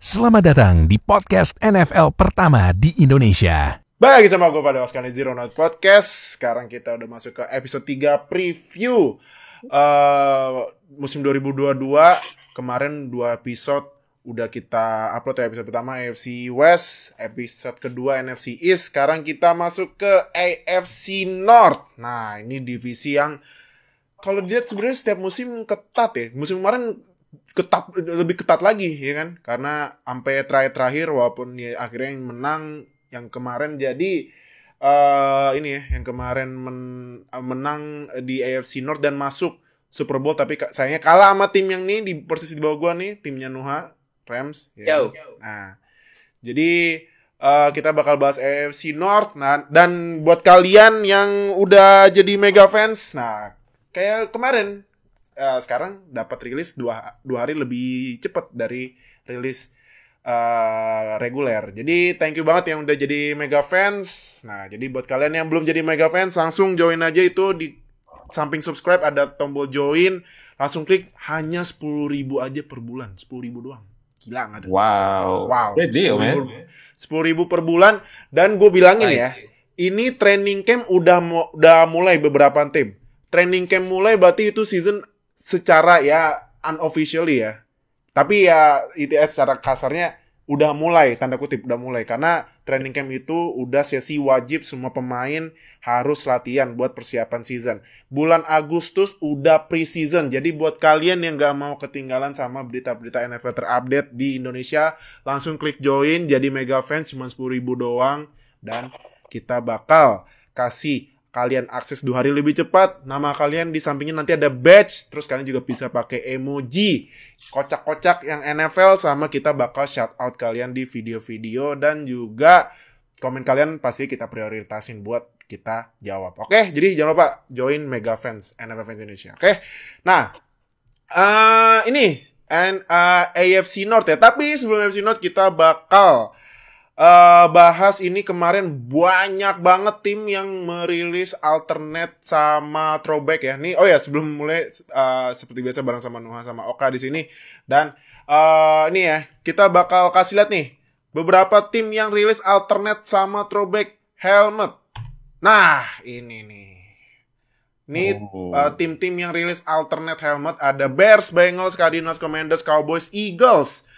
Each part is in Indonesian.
Selamat datang di podcast NFL pertama di Indonesia. Balik lagi sama gue Fadil Oskan di Zero Note Podcast. Sekarang kita udah masuk ke episode 3 preview musim 2022. Kemarin 2 episode udah kita upload ya. Episode pertama AFC West, episode kedua NFC East. Sekarang kita masuk ke AFC North. Nah, ini divisi yang kalau dilihat sebenarnya setiap musim ketat ya. Musim kemarin lebih ketat lagi ya kan, karena sampai terakhir walaupun ya akhirnya yang menang yang kemarin jadi ini ya yang kemarin menang di AFC North dan masuk Super Bowl, tapi sayangnya kalah sama tim yang nih di persis di bawah gua nih, timnya Nuha Rams ya. Nah jadi kita bakal bahas AFC North. Nah, dan buat kalian yang udah jadi mega fans, nah kayak kemarin sekarang dapat rilis dua hari lebih cepat dari rilis reguler. Jadi thank you banget yang udah jadi mega fans. Nah, jadi buat kalian yang belum jadi mega fans, langsung join aja, itu di samping subscribe ada tombol join, langsung klik, hanya 10.000 aja per bulan, 10.000 doang. Gila nggak tuh? Wow. Great deal, man. 10.000 per bulan. Dan gue bilangin ya, ini training camp udah mulai beberapa tim. Training camp mulai berarti itu season secara ya unofficially ya. Tapi ya ITS secara kasarnya udah mulai, tanda kutip udah mulai, karena training camp itu udah sesi wajib, semua pemain harus latihan buat persiapan season. Bulan Agustus udah pre-season. Jadi buat kalian yang gak mau ketinggalan sama berita-berita NFL terupdate di Indonesia, langsung klik join jadi mega fans, cuma 10.000 doang, dan kita bakal kasih kalian akses 2 hari lebih cepat. Nama kalian di sampingnya nanti ada badge. Terus kalian juga bisa pakai emoji kocak-kocak yang NFL. Sama kita bakal shout out kalian di video-video. Dan juga komen kalian pasti kita prioritasin buat kita jawab. Oke, jadi jangan lupa join Mega Fans, NFL Fans Indonesia. Oke, nah ini AFC North ya. Tapi sebelum AFC North kita bakal bahas ini. Kemarin banyak banget tim yang merilis alternate sama throwback ya. Nih, oh ya, sebelum mulai seperti biasa bareng sama Nuha sama Oka di sini. Dan ini ya, kita bakal kasih lihat nih beberapa tim yang rilis alternate sama throwback helmet. Nah, ini nih. Ini tim-tim yang rilis alternate helmet ada Bears, Bengals, Cardinals, Commanders, Cowboys, Eagles,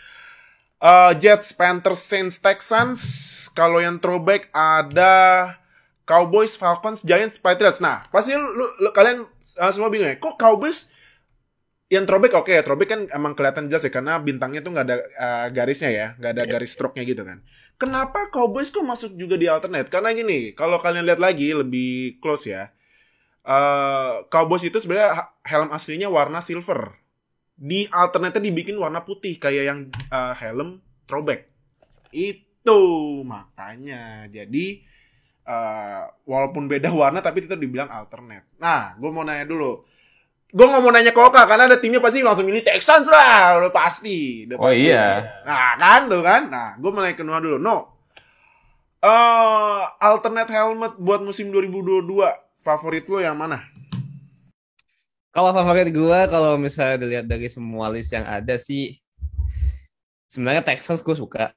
Jets, Panthers, Saints, Texans. Kalau yang throwback ada Cowboys, Falcons, Giants, Patriots. Nah, pasti lu kalian semua bingung ya, kok Cowboys yang throwback? Oke, throwback kan emang kelihatan jelas ya, karena bintangnya tuh nggak ada garisnya ya, nggak ada garis stroke-nya gitu kan. Kenapa Cowboys kok masuk juga di alternate? Karena gini, kalau kalian lihat lagi lebih close ya, Cowboys itu sebenarnya helm aslinya warna silver. Di alternate dibikin warna putih kayak yang helm throwback. Itu makanya jadi walaupun beda warna tapi tetap dibilang alternate. Nah, gue mau nanya dulu. Gue gak mau nanya ke Oka karena ada timnya pasti langsung ini Texans lah, udah pasti. Oh iya. Nah kan tuh kan. Nah, gue mau nanya ke Noah dulu. Alternate helmet buat musim 2022 favorit lo yang mana? Kalau favorit gue, kalau misalnya dilihat dari semua list yang ada sih, sebenarnya Texans gue suka.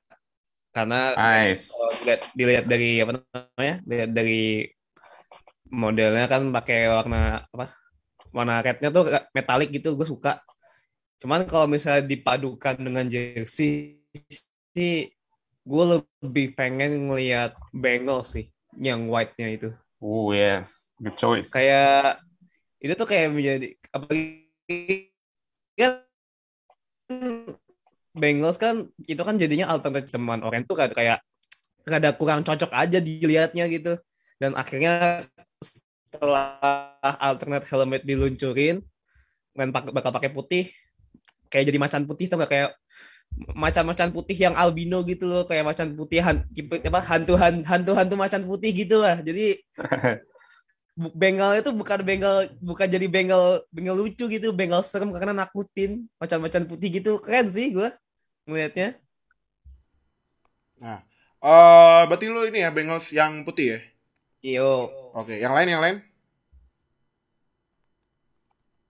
Karena nice. Dilihat dari apa namanya, dilihat dari modelnya kan pakai warna rednya tuh metalik gitu, gue suka. Cuman kalau misalnya dipadukan dengan jersey sih, gue lebih pengen ngelihat Bengals sih, yang white-nya itu. Oh yes, good choice. Kayak itu tuh kayak menjadi apalagi kan Bengals kan itu kan jadinya alternatif teman orang tuh kayak rada kurang cocok aja dilihatnya gitu. Dan akhirnya setelah alternate helmet diluncurin dan bakal pakai putih, kayak jadi macan putih tuh, kayak macan-macan putih yang albino gitu loh, kayak macan putih hantu macan putih gitu lah. Jadi Bengal itu bukan jadi Bengal lucu gitu, Bengal serem karena nakutin, macan-macan putih gitu. Keren sih gue ngelihatnya. Nah, berarti lu ini ya Bengals yang putih ya? Iyo. Oke, yang lain?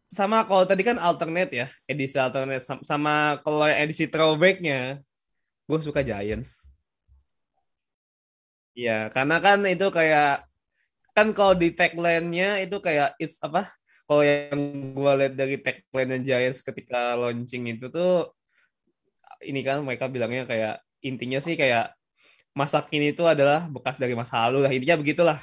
Sama kalau tadi kan alternate ya, edisi alternate, sama kalau edisi throwbacknya gue suka Giants. Iya, karena kan itu kayak kan kalau di tagline-nya itu kayak it's apa? Kalau yang gue lihat dari tagline Giants ketika launching itu tuh ini kan mereka bilangnya kayak intinya sih kayak masa kini itu adalah bekas dari masa lalu lah. Intinya begitulah.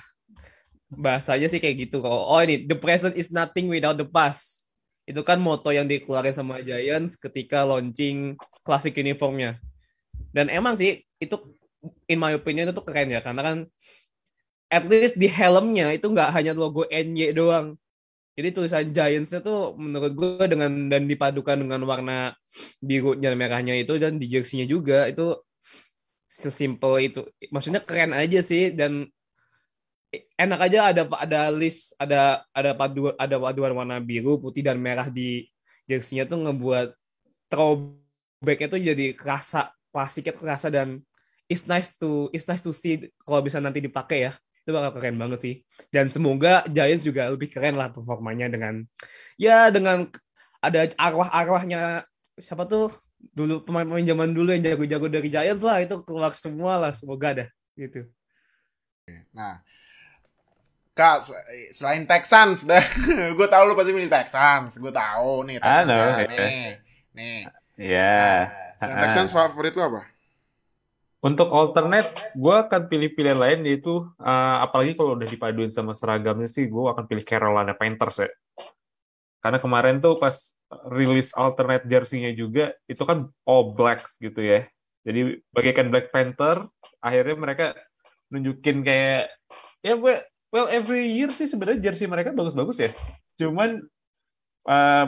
Bahasanya sih kayak gitu. Kalau oh ini the present is nothing without the past. Itu kan moto yang dikeluarin sama Giants ketika launching classic uniformnya. Dan emang sih itu in my opinion itu tuh keren ya karena kan at least di helmnya itu nggak hanya logo NY doang. Jadi tulisan Giants-nya tuh menurut gue dengan dan dipadukan dengan warna biru dan merahnya itu dan di jersey-nya juga itu sesimpel itu. Maksudnya keren aja sih dan enak aja ada list ada paduan warna biru, putih dan merah di jersey-nya tuh ngebuat throwback-nya tuh jadi kerasa klasiknya tuh kerasa dan it's nice to see kalau bisa nanti dipakai ya. Itu bakal keren banget sih. Dan semoga Giants juga lebih keren lah performanya dengan ada arwah-arwahnya siapa tuh dulu pemain-pemain zaman dulu yang jago-jago dari Giants lah itu keluar semua lah semoga ada gitu. Nah, Kak, selain Texans, gue tahu lu pasti milih Texans. Gue tahu nih Texans. Nih. Iya. Selain Texans favorit lu apa? Untuk alternate, gue akan pilih pilihan lain yaitu apalagi kalau udah dipaduin sama seragamnya sih, gue akan pilih Carolina Panthers ya. Karena kemarin tuh pas rilis alternate jersey-nya juga itu kan all blacks gitu ya. Jadi bagaikan Black Panther, akhirnya mereka nunjukin kayak ya well every year sih sebenarnya jersey mereka bagus-bagus ya. Cuman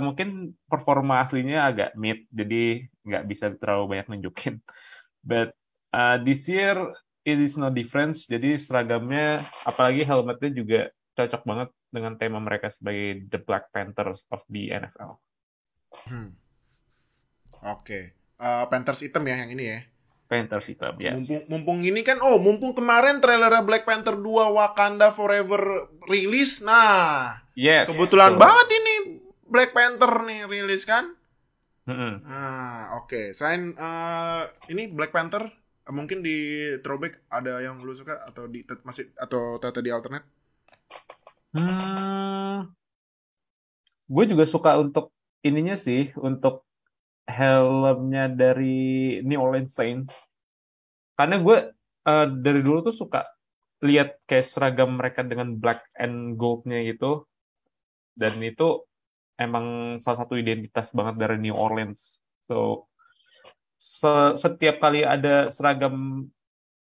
mungkin performa aslinya agak mid, jadi nggak bisa terlalu banyak nunjukin. But this year it is no difference. Jadi seragamnya, apalagi helmetnya juga cocok banget dengan tema mereka sebagai The Black Panthers of the NFL. Oke. Panthers hitam ya yang ini ya. Panthers hitam, yes. Mumpung ini kan, mumpung kemarin trailer Black Panther 2 Wakanda Forever rilis. Nah, yes, kebetulan banget ini Black Panther nih rilis kan. Oke. Selain ini Black Panther, mungkin di throwback ada yang lu suka atau masih atau tadi alternate? Gue juga suka untuk ininya sih, untuk helmnya dari New Orleans Saints. Karena gue dari dulu tuh suka lihat kayak seragam mereka dengan black and gold-nya gitu. Dan itu emang salah satu identitas banget dari New Orleans. So setiap kali ada seragam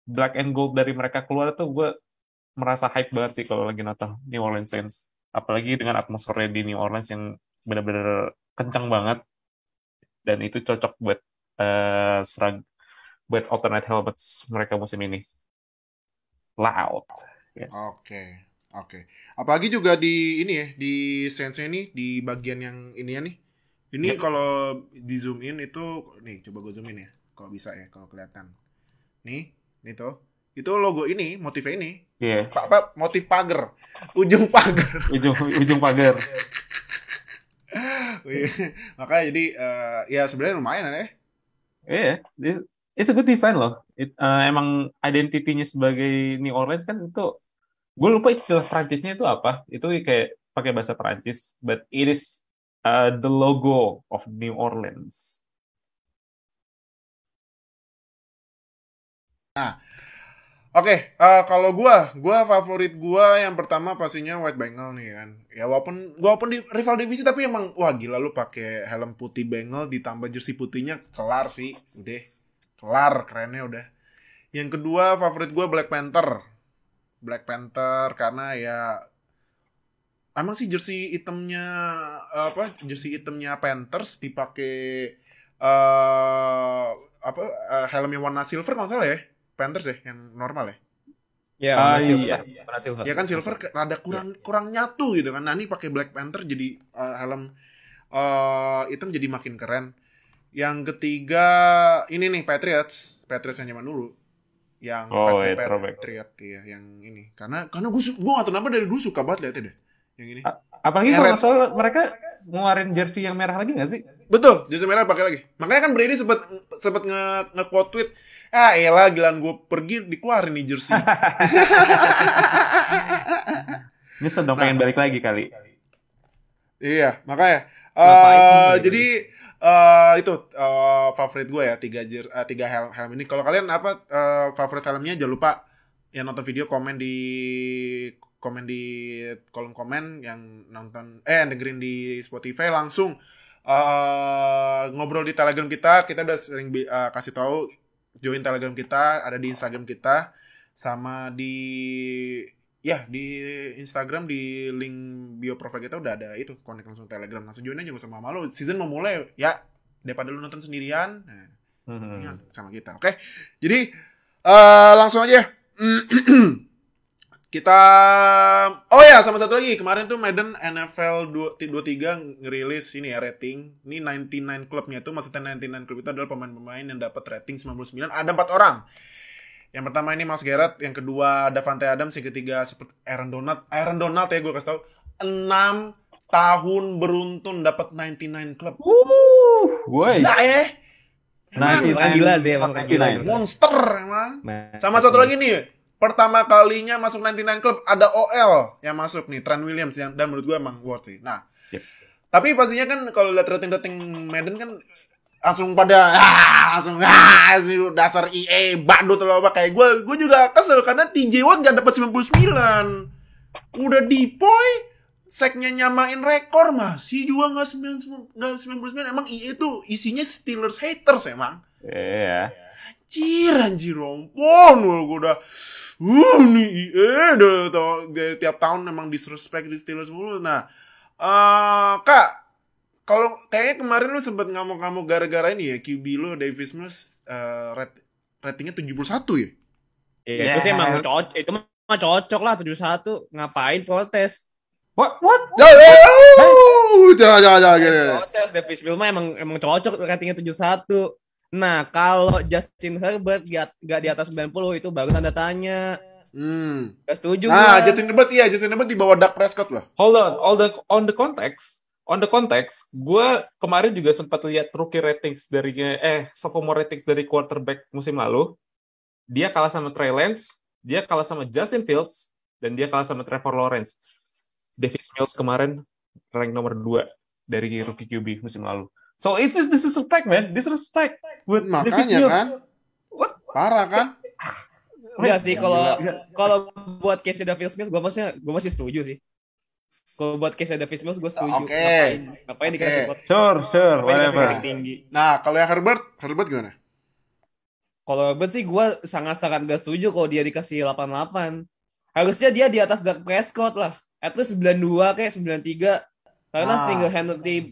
black and gold dari mereka keluar tuh gue merasa hype banget sih kalau lagi nonton New Orleans Saints. Apalagi dengan atmosfernya di New Orleans yang benar-benar kencang banget. Dan itu cocok buat buat alternate helmets mereka musim ini. Loud. Yes. Oke. Apalagi juga di ini ya, di Saints ini di bagian yang ini ya nih. Ini kalau di zoom in itu nih coba gue zoom in ya. Kalau bisa ya, kalau kelihatan. Nih tuh. Itu logo ini, motifnya ini. Iya. Motif pagar. Ujung pagar. Ujung pagar. Makanya jadi ya sebenarnya lumayan ya. Iya, it's a good design loh. Emang identitinya sebagai New Orleans kan itu, gue lupa istilah Prancisnya itu apa. Itu kayak pakai bahasa Prancis, but it is the logo of New Orleans. Nah, oke, kalau gue favorit gue yang pertama pastinya White Bengal nih kan. Ya walaupun di rival divisi tapi emang wah gila lu pakai helm putih Bengal ditambah jersey putihnya kelar sih. Udah kelar, kerennya udah. Yang kedua favorit gue Black Panther. Black Panther karena ya emang sih jersey hitamnya Panthers dipakai helmnya warna silver kalau salah ya. Panthers ya yang normal ya. Ya, warna silver. Ya kan silver rada kurang nyatu gitu kan. Nah, ini pakai Black Panther jadi helm hitam jadi makin keren. Yang ketiga ini nih Patriots yang zaman dulu. Yang Patriot ya yang ini. Karena gue enggak tahu kenapa dari dulu suka banget lihatnya deh. yang ini. Apalagi Yang kalau red. nggak salah mereka ngeluarin jersey yang merah lagi nggak sih? Betul, jersey merah pakai lagi. Makanya kan Brady sempet nge-quote tweet, elah gilaan gue pergi dikeluarin nih jersey. Nyesel dong pengen balik lagi kali. Iya, makanya. Ngapain? Jadi itu favorit gue ya, tiga helm ini. Kalau kalian apa favorit helmnya, jangan lupa yang nonton video komen di kolom komen, yang nonton dengerin di Spotify langsung ngobrol di Telegram kita. Kita udah sering kasih tahu, join Telegram kita, ada di Instagram kita, sama di Instagram, di link bio profile kita udah ada itu, connect langsung Telegram, langsung join aja, gak usah malu. Season mau mulai ya, daripada lu nonton sendirian, sama kita. Oke. Jadi langsung aja. Kita sama satu lagi, kemarin tuh Madden NFL 23 ngerilis ini ya, rating. Ini 99 klubnya tuh, maksudnya 99 klub itu adalah pemain-pemain yang dapat rating 99. Ada 4 orang. Yang pertama ini Myles Garrett, yang kedua Davante Adams, yang ketiga seperti Aaron Donald ya, gue kasih tahu 6 tahun beruntun dapat 99 klub. Guys. Nah Gila sih emang. monster emang. Sama satu lagi nih, pertama kalinya masuk 99 Club ada OL yang masuk nih, Trent Williams, yang dan menurut gue emang worth sih. Nah, tapi pastinya kan kalau lihat rating Madden kan langsung pada dasar EA badut atau apa, kayak gue juga kesel karena TJ Watt gak dapat 99. Udah dipoy, seknya nyamain rekor masih juga nggak 99. Emang EA tuh isinya Steelers haters emang. Iya. Anjir rompon gue udah nih EA dari tiap tahun emang disrespect di Steelers mulu. Nah, Kak, kalau kayaknya kemarin lu sempet ngamuk-ngamuk gara-gara ini ya, QB lu Davis Mills ratingnya 71 ya? Itu sih emang cocok, itu mah cocok lah 71. Ngapain protes? What? Jangan gini. Protes Davis Mills mah emang cocok ratingnya 71. Nah, kalau Justin Herbert gak di atas 90 itu baru tanda tanya. Gak setuju. Nah, Justin Herbert di bawah Dak Prescott loh. Hold on, on the context, gue kemarin juga sempat lihat rookie ratings dari sophomore ratings dari quarterback musim lalu. Dia kalah sama Trey Lance, dia kalah sama Justin Fields, dan dia kalah sama Trevor Lawrence. Davis Mills kemarin rank nomor 2 dari rookie QB musim lalu. So this is respect, man. Disrespect. Makanya kan. What? Parah kan? Enggak sih, kalau buat case Davis Mills gue masih setuju sih. Kalau buat case Davis Mills gue setuju. Oke. Ngapain dikasih buat Sure, whatever. tinggi. Nah, kalau yang Herbert gimana? Kalau Herbert sih gue sangat-sangat gak setuju kalau dia dikasih 88. Harusnya dia di atas Dak Prescott lah. At least 92 kayak 93. Karena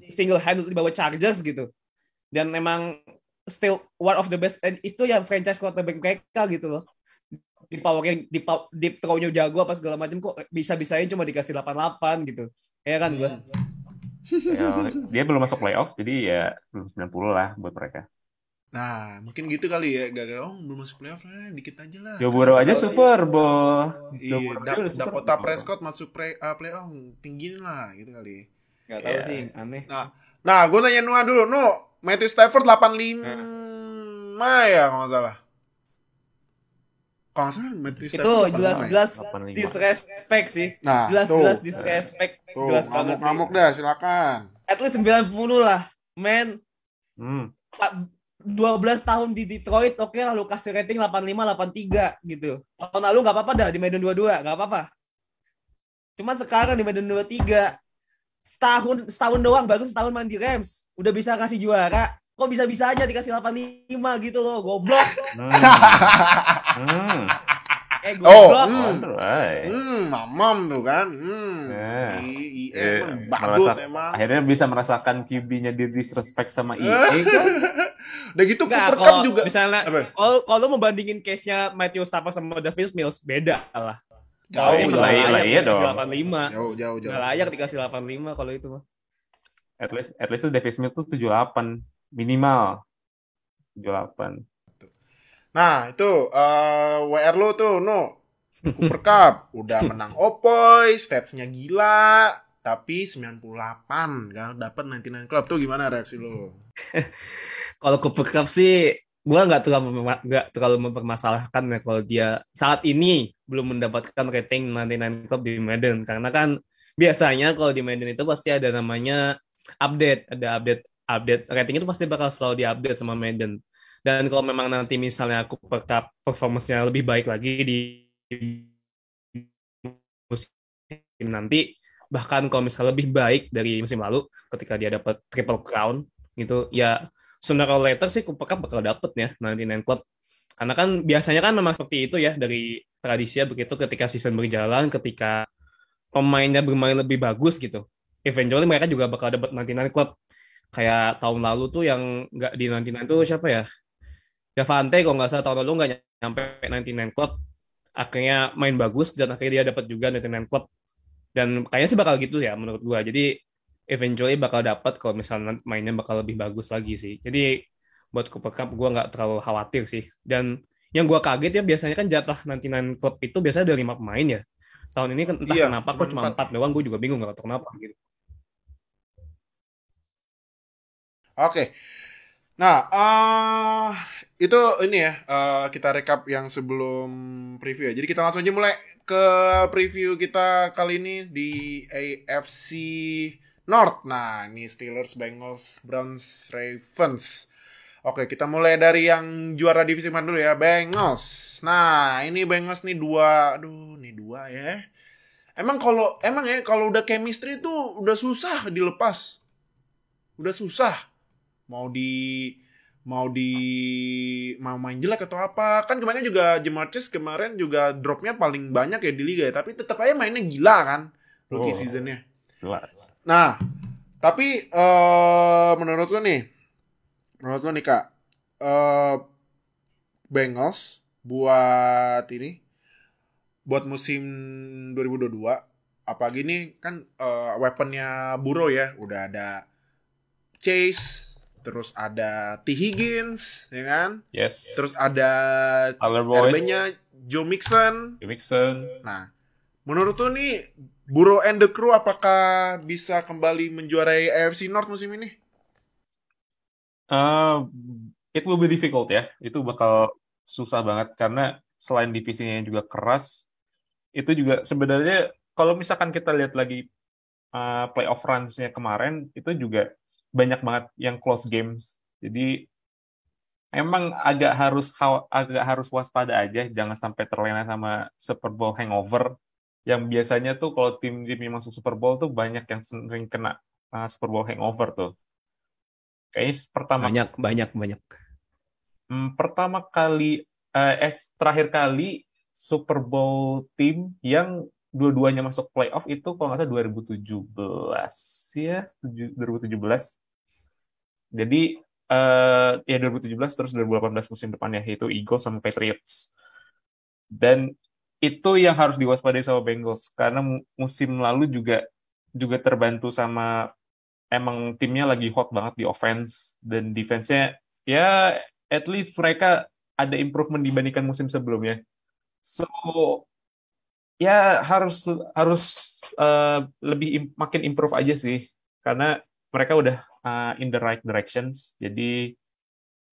single handedly bawa Chargers gitu. Dan emang still one of the best, itu yang franchise quarterback mereka gitu loh. Di powernya, di throw-nya jago apa segala macam, kok bisa-bisanya cuma dikasih 88 gitu. Ya kan gue. Dia belum masuk playoff, jadi ya belum 90 lah buat mereka. Nah, mungkin gitu kali ya. Gagal belum masuk playoff lah, dikit aja lah. Joe Burrow aja Super Bowl. Iya, Dakota Prescott masuk playoff, tinggiin lah gitu kali. Gak tahu sih, aneh. Nah, gue nanya Noah dulu. Matthew Stafford 85 ya kalau nggak salah. Kalau nggak salah Matthew Itu Stafford jelas-jelas disrespect sih. Nah, jelas-jelas disrespect. Tuh, Jelas banget sih. ngamuk dah, silakan. At least 90 lah, men. 12 tahun di Detroit, oke lah lu kasih rating 85, 83 gitu. Tahun lalu gak apa-apa dah di Madden 22, gak apa-apa. Cuma sekarang di Madden 23, setahun doang, baru setahun main di Rams, udah bisa kasih juara. Kok bisa-bisa aja dikasih 85 gitu loh, goblok. Goblok. Mamam tuh kan. Emang badut emang. Akhirnya bisa merasakan QB-nya dia disrespect sama EA kan. Udah gitu Cooper Cup juga. Misalnya, kalau mau bandingin case-nya Matthew Stafford sama Davis Mills, beda lah. Jauh lah, iya dong. 85. Jauh. Nggak layak dikasih 85 kalau itu mah. At least Davis Mills tuh 78 minimal. 78. Nah, itu WR lo tuh, Cooper Cup udah menang Opoy, statsnya gila, tapi 98 kan dapat 99 Club tuh gimana reaksi lo? Kalau Cooper Cup sih, gua nggak terlalu mempermasalahkan ya kalau dia saat ini belum mendapatkan rating 99 Club di Madden, karena kan biasanya kalau di Madden itu pasti ada namanya update rating itu pasti bakal selalu diupdate sama Madden. Dan kalau memang nanti misalnya Cooper Cup performance-nya lebih baik lagi di musim nanti, bahkan kalau misalnya lebih baik dari musim lalu ketika dia dapat triple crown gitu ya, sooner or later sih Cooper Cup bakal dapet ya 99 Club, karena kan biasanya kan memang seperti itu ya dari tradisi begitu, ketika season berjalan, ketika pemainnya bermain lebih bagus gitu, eventually mereka juga bakal dapat 99 Club. Kayak tahun lalu tuh yang nggak di 99 tuh siapa ya, Davante kalau nggak salah tahun lalu nggak nyampe 99 Club, akhirnya main bagus dan akhirnya dia dapat juga 99 Club. Dan kayaknya sih bakal gitu ya menurut gua. Jadi eventually bakal dapat kalau misalnya mainnya bakal lebih bagus lagi sih. Jadi buat Cooper Cup gua nggak terlalu khawatir sih. Dan yang gua kaget ya, biasanya kan jatah 99 Club itu biasanya ada 5 pemain ya. Tahun ini kan entah Iya, kenapa kok cuma 4 doang, gue juga bingung nggak tahu kenapa gitu. Oke. Nah, itu ini ya, kita recap yang sebelum preview ya. Jadi kita langsung aja mulai ke preview kita kali ini di AFC North. Nah, ini Steelers, Bengals, Browns, Ravens. Oke, kita mulai dari yang juara divisi mana dulu ya, Bengals. Nah, ini Bengals nih dua ya. Emang ya kalau udah chemistry tuh udah susah dilepas. Udah susah. Mau main jelek atau apa. Kan kemarin juga Jamar Chase kemarin juga dropnya paling banyak ya di liga ya, tapi tetap aja mainnya gila kan rookie seasonnya. Nah, tapi menurut lo nih Kak, Bengals buat musim 2022, apalagi nih kan weaponnya Burrow ya, udah ada Chase, terus ada T. Higgins, ya kan? Yes. Terus ada RB-nya Joe Mixon. Nah, menurut tuh nih Burrow and the crew apakah bisa kembali menjuarai AFC North musim ini? It will be difficult ya. Itu bakal susah banget karena selain divisinya yang juga keras, itu juga sebenarnya kalau misalkan kita lihat lagi playoff runs-nya kemarin, itu juga banyak banget yang close games. Jadi emang agak harus waspada aja, jangan sampai terlena sama Super Bowl hangover. Yang biasanya tuh kalau tim-tim yang masuk Super Bowl tuh banyak yang sering kena Super Bowl hangover tuh. Kayaknya Banyak. Terakhir kali Super Bowl tim yang dua-duanya masuk playoff itu kalau nggak salah 2017 ya, 2017. Jadi ya 2017 terus 2018 musim depannya, yaitu Eagles sama Patriots. Dan itu yang harus diwaspadai sama Bengals karena musim lalu juga terbantu sama emang timnya lagi hot banget di offense, dan defense-nya ya at least mereka ada improvement dibandingkan musim sebelumnya. So ya harus makin improve aja sih, karena mereka udah in the right directions. Jadi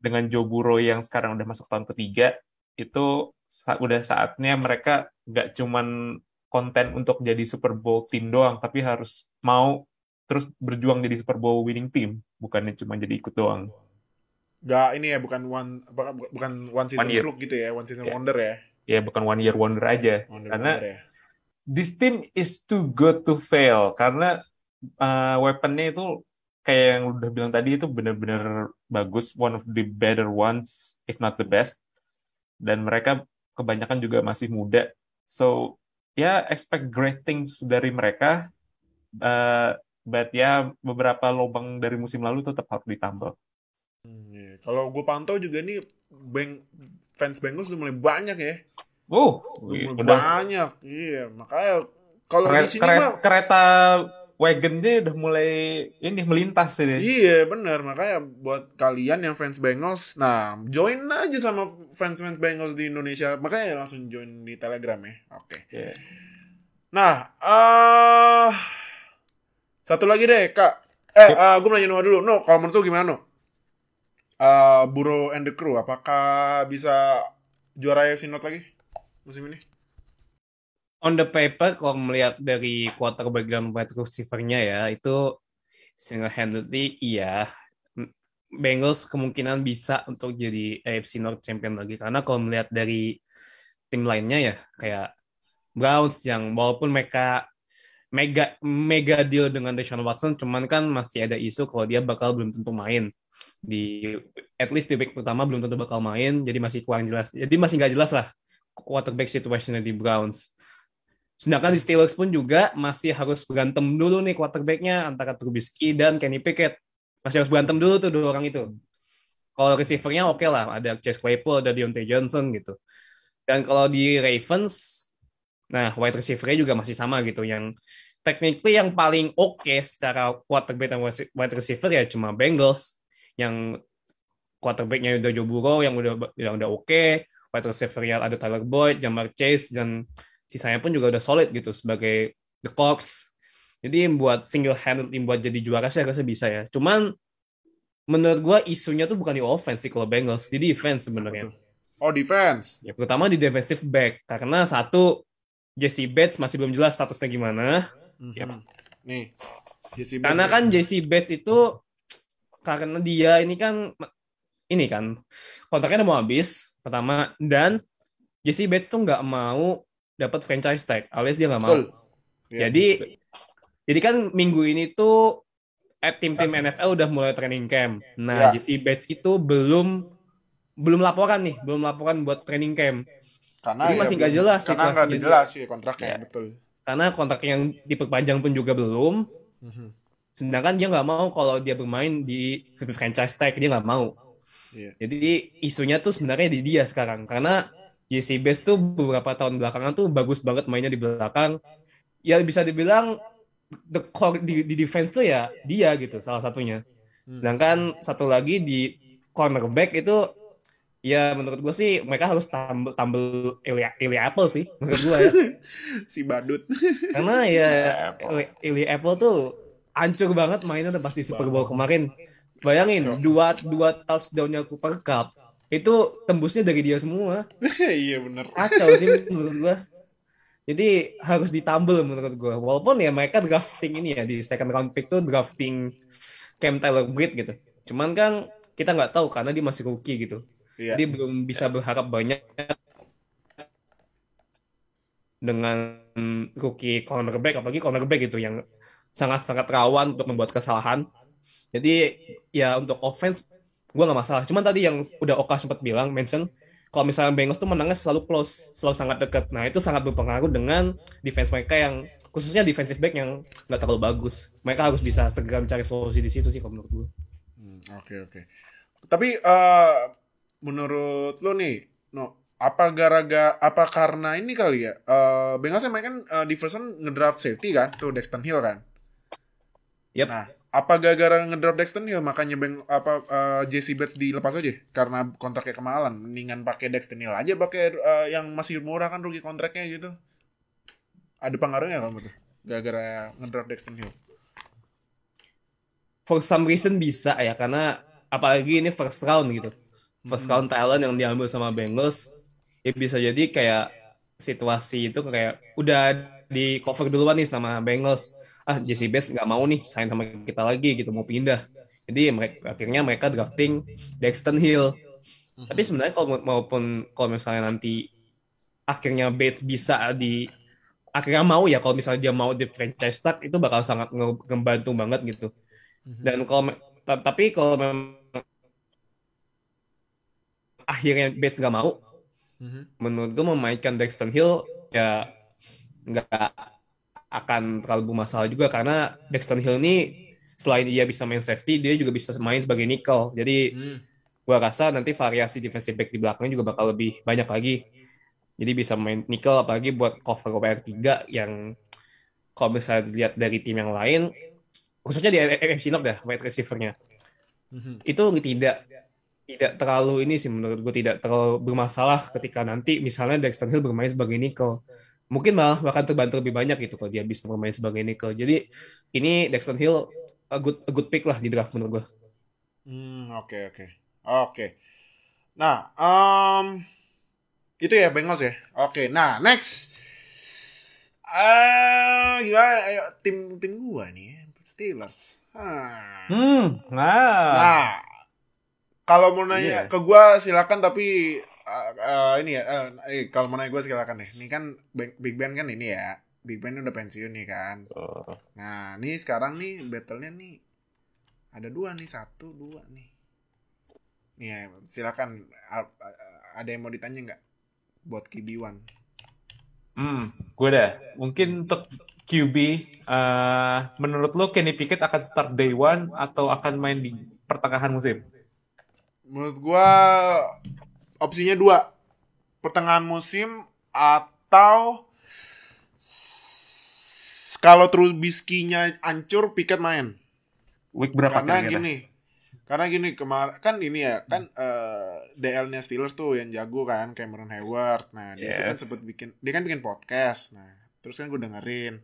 dengan Joe Burrow yang sekarang udah masuk tahun ketiga, itu udah saatnya mereka nggak cuman konten untuk jadi Super Bowl team doang, tapi harus mau terus berjuang jadi Super Bowl winning team, bukannya cuma jadi ikut doang. Gak ini ya, bukan one season fluke gitu ya, one season wonder ya. Ya bukan one year wonder aja. Karena this team is too good to fail, karena weaponnya itu kayak yang udah bilang tadi itu benar-benar bagus, one of the better ones if not the best, dan mereka kebanyakan juga masih muda, so ya expect great things dari mereka, but ya beberapa lubang dari musim lalu tetap harus ditambal. Kalau gue pantau juga nih fans Bengals udah mulai banyak ya. Udah banyak. Iya, makanya kalau di sini kereta wagonnya udah mulai ini melintas ini. Iya bener, makanya buat kalian yang fans Bengals, nah join aja sama fans-fans Bengals di Indonesia, makanya langsung join di Telegram ya. Oke. Yeah. Nah, satu lagi deh Kak. Gue nanya Noah dulu. No, kalau menurut lu gimana? No? Burrow and the Crew, apakah bisa juara AFC North lagi musim ini? On the paper, kalau melihat dari quarterback dan wide receiver-nya ya, itu single-handedly iya. Bengals kemungkinan bisa untuk jadi AFC North Champion lagi. Karena kalau melihat dari tim lainnya ya, kayak Browns yang walaupun mereka mega deal dengan Deshaun Watson, cuman kan masih ada isu kalau dia bakal belum tentu main di at least di week pertama belum tentu bakal main, jadi masih kurang jelas. Jadi masih nggak jelas lah quarterback situationnya di Browns. Sedangkan di Steelers pun juga masih harus berantem dulu nih quarterbacknya antara Trubisky dan Kenny Pickett. Masih harus berantem dulu tuh dua orang itu. Kalau receiver-nya oke lah, ada Chase Claypool, ada Deontay Johnson gitu. Dan kalau di Ravens, nah wide receiver-nya juga masih sama gitu. Yang technically yang paling oke secara quarterback dan wide receiver ya cuma Bengals. Yang quarterback-nya udah Joe Burrow yang udah oke. Wide receiver-nya ada Tyler Boyd, Jamar Chase, dan sisanya pun juga udah solid gitu sebagai the Cox. Jadi buat single handed tim buat jadi juara saya rasa bisa ya. Cuman menurut gue isunya tuh bukan di offense sih kalau Bengals, di defense sebenarnya. Oh, defense. Ya pertama di defensive back karena satu Jesse Bates masih belum jelas statusnya gimana. Yep. Nih. Jesse Bates. Karena kan Jesse Bates itu karena dia ini kan kontraknya udah mau habis pertama, dan Jesse Bates tuh nggak mau dapat franchise tag, alias dia nggak mau. Yeah. Jadi kan minggu ini tuh tim-tim NFL udah mulai training camp. Nah, Jesse Bates itu belum laporan buat training camp. Karena jadi masih nggak jelas situasinya. Karena nggak jelas sih kontraknya, ya. Betul. Karena kontrak yang diperpanjang pun juga belum. Sedangkan dia nggak mau kalau dia bermain di franchise tag, dia nggak mau. Yeah. Jadi isunya tuh sebenarnya di dia sekarang, karena Jesse Bates tuh beberapa tahun belakangan tuh bagus banget mainnya di belakang. Ya bisa dibilang the core di defense tuh ya dia gitu salah satunya. Sedangkan satu lagi di cornerback itu ya menurut gue sih mereka harus tambel Eli Apple sih menurut gue ya. Si badut. Karena ya Eli Apple tuh hancur banget mainnya udah pasti Super Bowl kemarin. Bayangin dua touchdown-nya Cooper Kupp itu tembusnya dari dia semua. Iya bener. Kacau sih menurut gue. Jadi harus ditambel menurut gue. Walaupun ya mereka drafting ini ya di second round pick tuh drafting Cam Taylor-Britt gitu. Cuman kan kita nggak tahu karena dia masih rookie gitu. Yeah. Jadi belum bisa berharap banyak dengan rookie cornerback, apalagi cornerback gitu yang sangat-sangat rawan untuk membuat kesalahan. Jadi ya untuk offense gue nggak masalah. Cuman tadi yang udah Oka sempat bilang, mention, kalau misalnya Bengals tuh menangnya selalu close, selalu sangat dekat. Nah itu sangat berpengaruh dengan defense mereka yang, khususnya defensive back yang nggak terlalu bagus. Mereka harus bisa segera mencari solusi di situ sih kalau menurut gue. Oke. Tapi menurut lo nih, apa karena ini kali ya? Bengals kan di first round ngedraft safety kan, tuh Daxton Hill kan? Yep. Nah, apa gara-gara ngedraft Daxton Hill makanya Jesse Bates dilepas aja karena kontraknya kemahalan? Mendingan pakai Daxton Hill aja, pakai yang masih murah kan rookie kontraknya gitu. Ada pengaruhnya kalau betul? Gara-gara ngedraft Daxton Hill. For some reason bisa ya, karena apalagi ini first round gitu. First round talent yang diambil sama Bengals, ya bisa jadi kayak situasi itu kayak udah di cover duluan nih sama Bengals. Jesse Bates nggak mau nih sign sama kita lagi gitu, mau pindah. Jadi akhirnya mereka drafting Daxton Hill. Tapi sebenarnya kalau misalnya nanti akhirnya Bates bisa akhirnya mau ya, kalau misalnya dia mau di franchise tag, itu bakal sangat ngebantu banget gitu. Dan tapi kalau memang akhirnya Bates nggak mau, menurut gue memainkan Daxton Hill ya nggak akan terlalu bermasalah juga, karena Daxton Hill ini selain dia bisa main safety, dia juga bisa main sebagai nickel. Jadi gue rasa nanti variasi defensive back di belakangnya juga bakal lebih banyak lagi. Jadi bisa main nickel, apalagi buat cover WR3 yang kalau misalnya dilihat dari tim yang lain, khususnya di NFC North dah, wide receiver-nya, itu tidak terlalu ini sih menurut gue, tidak terlalu bermasalah ketika nanti misalnya Dexter Hill bermain sebagai nickel. Mungkin malah bahkan terbantu lebih banyak gitu kalau dia bisa bermain sebagai nickel. Jadi ini Dexter Hill a good pick lah di draft menurut gue. Oke. Nah, itu ya Bengals ya. Oke, nah next. Gimana? Ayo, tim gua nih, Steelers. Nah, kalau mau nanya ke gua silakan, tapi ini ya, kalau mau nanya gua silakan deh. Ini kan Big Ben kan ini ya. Big Ben udah pensiun nih kan. Nah, nih sekarang nih battle-nya nih ada 2 nih, 1, 2 nih. Nih ya, silakan, ada yang mau ditanya nggak buat QB1? Gue dah. Mungkin untuk QB, menurut lo Kenny Pickett akan start day one atau akan main di pertengahan musim? Menurut gua opsinya 2. Pertengahan musim atau kalau Trubisky-nya hancur, Pickett main. Week berapa Karena gini kemarin kan ini ya kan DL-nya Steelers tuh yang jago kan, Cameron Hayward. Nah, dia itu kan sempet bikin podcast. Nah, terus kan gue dengerin.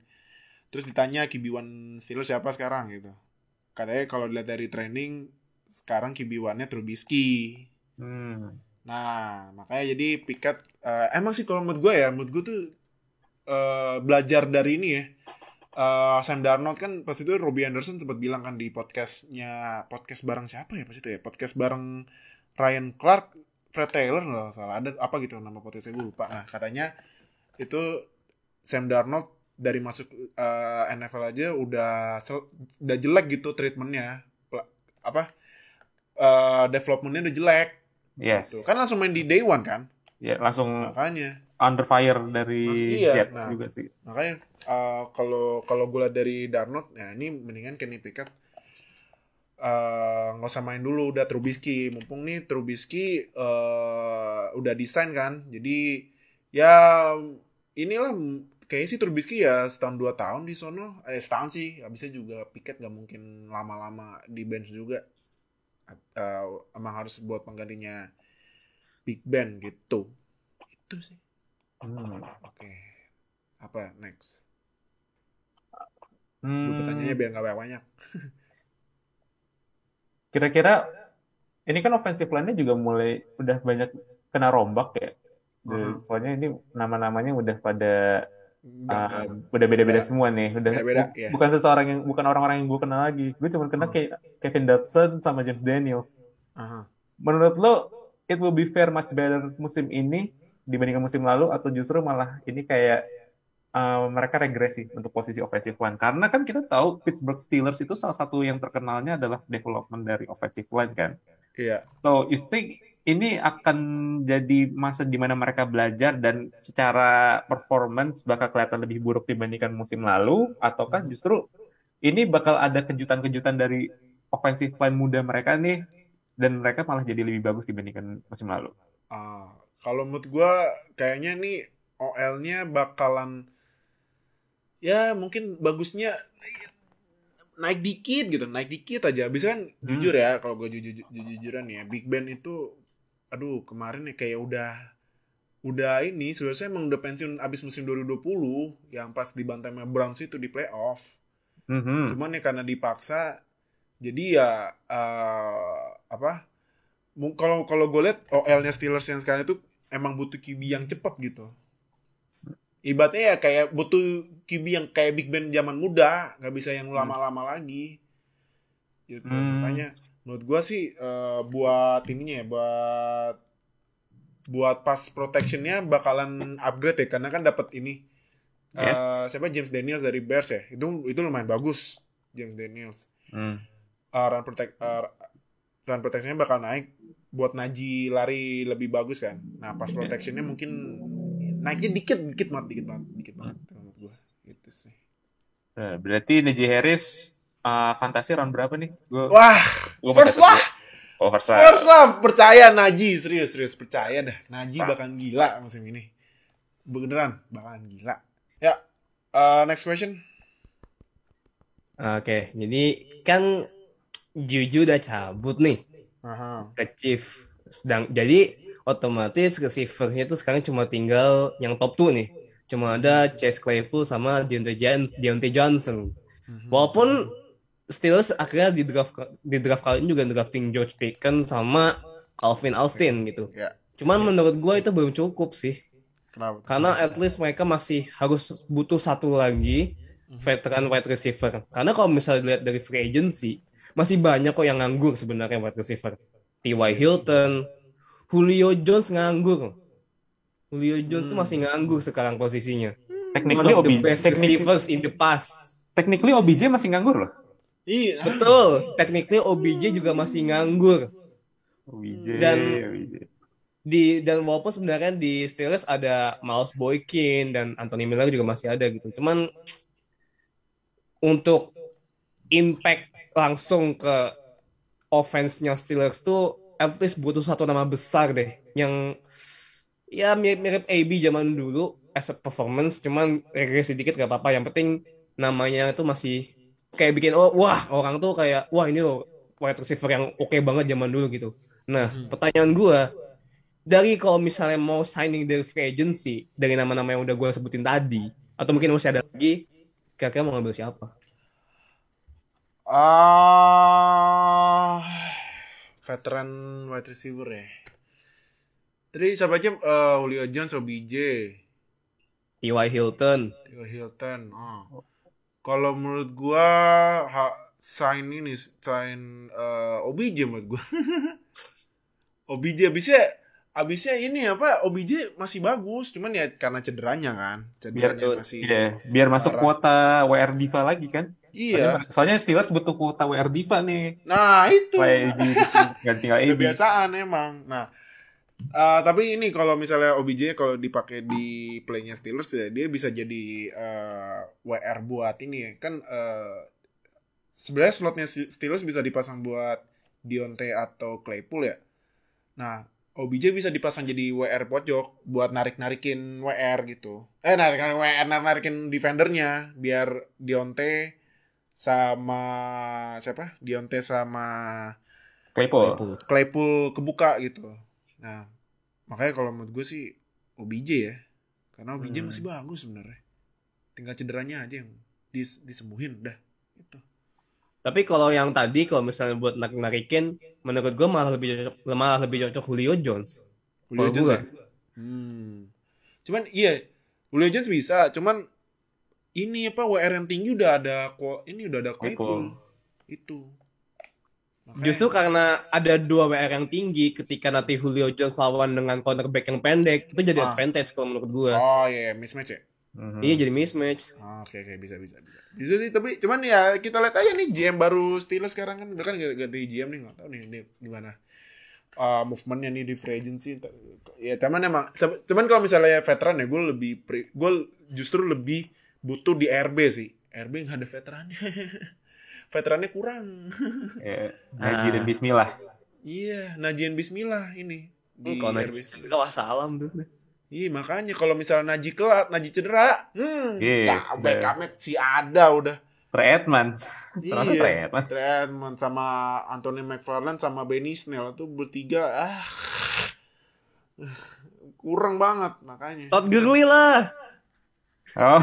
Terus ditanya QB1 Steelers siapa sekarang gitu. Katanya kalau dilihat dari training sekarang QB1-nya Trubisky. Nah, makanya jadi Pickett emang sih kalau menurut gue tuh belajar dari ini ya. Sam Darnold kan pas itu Robbie Anderson sempat bilang kan di podcast bareng siapa ya pas itu ya, podcast bareng Ryan Clark, Fred Taylor nggak salah, ada apa gitu nama podcastnya gue lupa. Nah, katanya itu Sam Darnold dari masuk NFL aja udah jelek gitu treatmentnya, developmentnya udah jelek. Gitu. Kan langsung main di day one kan? Ya, langsung makanya under fire dari Jets juga sih. Makanya kalau gue lihat dari Darnold, ya ini mendingan Kenny Pickett nggak usah main dulu, udah Trubisky. Mumpung nih Trubisky udah desain kan, jadi ya inilah kayaknya sih Trubisky ya setahun 2 tahun di sono, setahun sih. Habisnya juga Pickett nggak mungkin lama-lama di bench juga. Emang harus buat penggantinya Big Ben gitu. Itu sih. Oke. Apa next? Lu pertanyaannya biar nggak banyak. Kira-kira ini kan offensive line-nya juga mulai udah banyak kena rombak ya. Soalnya ini nama-namanya udah pada udah beda-beda semua nih. Udah beda, bukan orang-orang yang gue kenal lagi. Gue cuma kenal kayak Kevin Dotson sama James Daniels. Menurut lo it will be fair much better musim ini dibandingkan musim lalu, atau justru malah ini kayak mereka regresi untuk posisi offensive line? Karena kan kita tahu Pittsburgh Steelers itu salah satu yang terkenalnya adalah development dari offensive line kan. Iya. So you think ini akan jadi masa di mana mereka belajar dan secara performance bakal kelihatan lebih buruk dibandingkan musim lalu, ataukah justru ini bakal ada kejutan-kejutan dari offensive line muda mereka nih dan mereka malah jadi lebih bagus dibandingkan musim lalu? Kalau menurut gue kayaknya nih OL-nya bakalan ya mungkin bagusnya naik dikit aja. Bisa kan jujur ya, kalau gue jujuran ya, Big Ben itu aduh kemarin ya kayak udah ini sebenarnya emang udah pensiun abis musim 2020 yang pas dibantai sama Browns itu di playoff. Cuman ya karena dipaksa jadi ya kalau gue lihat OL-nya Steelers yang sekarang itu emang butuh QB yang cepat gitu. Ibaratnya ya kayak butuh QB yang kayak Big Ben zaman muda, nggak bisa yang lama-lama lagi. Gitu. Makanya menurut gue sih buat ininya ya, buat pass protectionnya bakalan upgrade ya, karena kan dapat ini siapa James Daniels dari Bears ya, itu lumayan bagus James Daniels. Run protectionnya bakal naik, buat Najee lari lebih bagus kan. Nah pass protectionnya mungkin naiknya dikit banget menurut gue gitu sih. Berarti Najee Harris fantasi round berapa nih? First lah, percaya Najee, serius percaya dah. Najee bakalan gila musim ini. Beneran bakalan gila. Ya, next question. Oke, jadi kan Juju udah cabut nih Aha. ke Chief. Jadi otomatis receiver-nya tuh sekarang cuma tinggal yang top 2 nih. Cuma ada Chase Claypool sama Deontay Johnson. Walaupun Steelers akhirnya di draft kali ini juga drafting George Pickens sama Calvin Austin gitu. Ya. Cuman menurut gue itu belum cukup sih. Kenapa? Karena at least mereka masih harus butuh satu lagi veteran wide receiver. Karena kalau misalnya dilihat dari free agency, masih banyak kok yang nganggur sebenarnya wide receiver. T.Y. Hilton, Julio Jones nganggur. Julio Jones tuh masih nganggur sekarang posisinya. One Technically of the OBJ, best receivers in the past. technically OBJ masih nganggur loh. Iya. Betul, technically OBJ juga masih nganggur. OBJ, Dan- OBJ. Dan walaupun sebenarnya di Steelers ada Miles Boykin dan Anthony Miller juga masih ada gitu. Cuman untuk impact langsung ke offense-nya Steelers tuh at least butuh satu nama besar deh yang ya mirip AB zaman dulu as a performance, cuman regress sedikit gak apa-apa. Yang penting namanya itu masih kayak bikin wah orang tuh kayak wah ini loh wide receiver yang oke banget zaman dulu gitu. Nah, pertanyaan gua dari kalau misalnya mau signing dari free agency dari nama-nama yang udah gue sebutin tadi atau mungkin masih ada lagi, kira-kira mau ngambil siapa? Veteran wide receiver ya. Tadi siapa aja? Julio Jones, OBJ, T.Y. Hilton. Theo Hilton. Kalau menurut gua sign OBJ menurut gua. OBJ abisnya ini apa? OBJ masih bagus, cuman ya karena cederanya kan. Cederanya Biar- masih. Iya, biar masuk Parah. kuota WR Diva lagi kan. Iya. Soalnya Steelers butuh kuota WR Diva nih. Nah, itu. Supaya ganti Udah AB. biasaan emang. Nah, tapi ini kalau misalnya OBJ kalau dipakai di playnya Steelers ya dia bisa jadi WR buat ini ya. Kan sebenarnya slotnya Steelers bisa dipasang buat Deontay atau Claypool ya. Nah, OBJ bisa dipasang jadi WR pojok buat narik-narikin WR gitu. Narikin defendernya biar Deontay sama siapa? Deontay sama Claypool. Claypool kebuka gitu. Nah, makanya kalau menurut gue sih OBJ ya. Karena OBJ masih bagus sebenarnya. Tinggal cederanya aja yang disembuhin udah gitu. Tapi kalau yang tadi kalau misalnya buat narikin, menurut gue malah lebih cocok Julio Jones. Julio Kalau Jones gua. ya? Cuman iya, Julio Jones bisa, cuman ini apa WR yang tinggi udah ada Claypool. Itu. Makanya- Justru karena ada dua WR yang tinggi, ketika nanti Julio Jones lawan dengan cornerback yang pendek, itu jadi advantage kalau menurut gue. Oh iya, mismatch ya. Iya jadi mismatch. Oke, bisa. Bisa sih, tapi cuman ya kita lihat aja nih GM baru Steelers sekarang kan udah kan ganti GM nih, nggak tahu nih dia gimana movementnya nih di free agency. Ya teman kalau misalnya veteran ya gue justru lebih butuh di RB sih. RB nggak ada veterannya. Veterannya kurang. Najee dan Bismillah. Iya, Najian Bismillah ini di Kalau RB. salam tuh. Iya, makanya kalau misalnya Najee cedera, Yes, backup-nya si ada udah. Trey Edmonds. Ternyata Trey Iya, Edmonds. Trey Edmonds sama Anthony McFarland sama Benny Snell itu bertiga kurang banget makanya. Todd Gurley lah. Oh.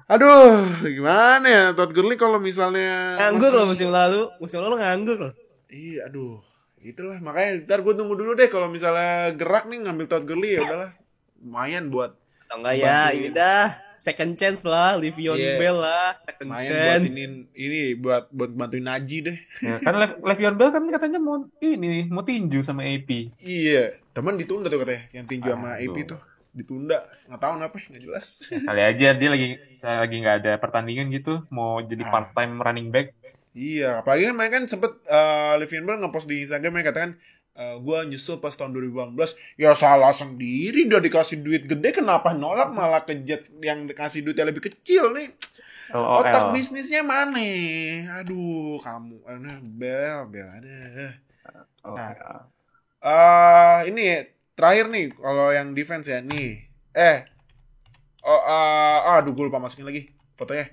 Aduh, gimana ya Todd Gurley kalau misalnya Nganggur loh musim lalu nganggur loh. Iya, aduh. Itulah makanya ntar gue tunggu dulu deh kalau misalnya gerak nih ngambil Todd Gurley ya udahlah. Lumayan buat Atau enggak ya, bantuin. ini dah second chance lah, Le'Veon Iya. Bell lah, second lumayan chance. buat ini buat bantuin Najee deh. Ya, kan Le'Veon Bell kan katanya mau tinju sama AP. Iya, teman ditunda tuh katanya yang tinju sama Aduh. AP tuh. Ditunda, nggak tahu kenapa, nggak jelas. Kali aja dia lagi nggak ada pertandingan gitu, mau jadi part-time running back. Iya, apalagi kan mereka kan sempet Le'Veon Bell ngepost di Instagram yang katakan gue nyusul pas tahun 2018. Ya salah sendiri, udah dikasih duit gede kenapa nolak malah ke Jets yang dikasih duit yang lebih kecil nih. LOL. Otak bisnisnya mana? Aduh, kamu Bell ada. Ini terakhir nih kalau yang defense ya nih. Aduh gue lupa masukin lagi fotonya.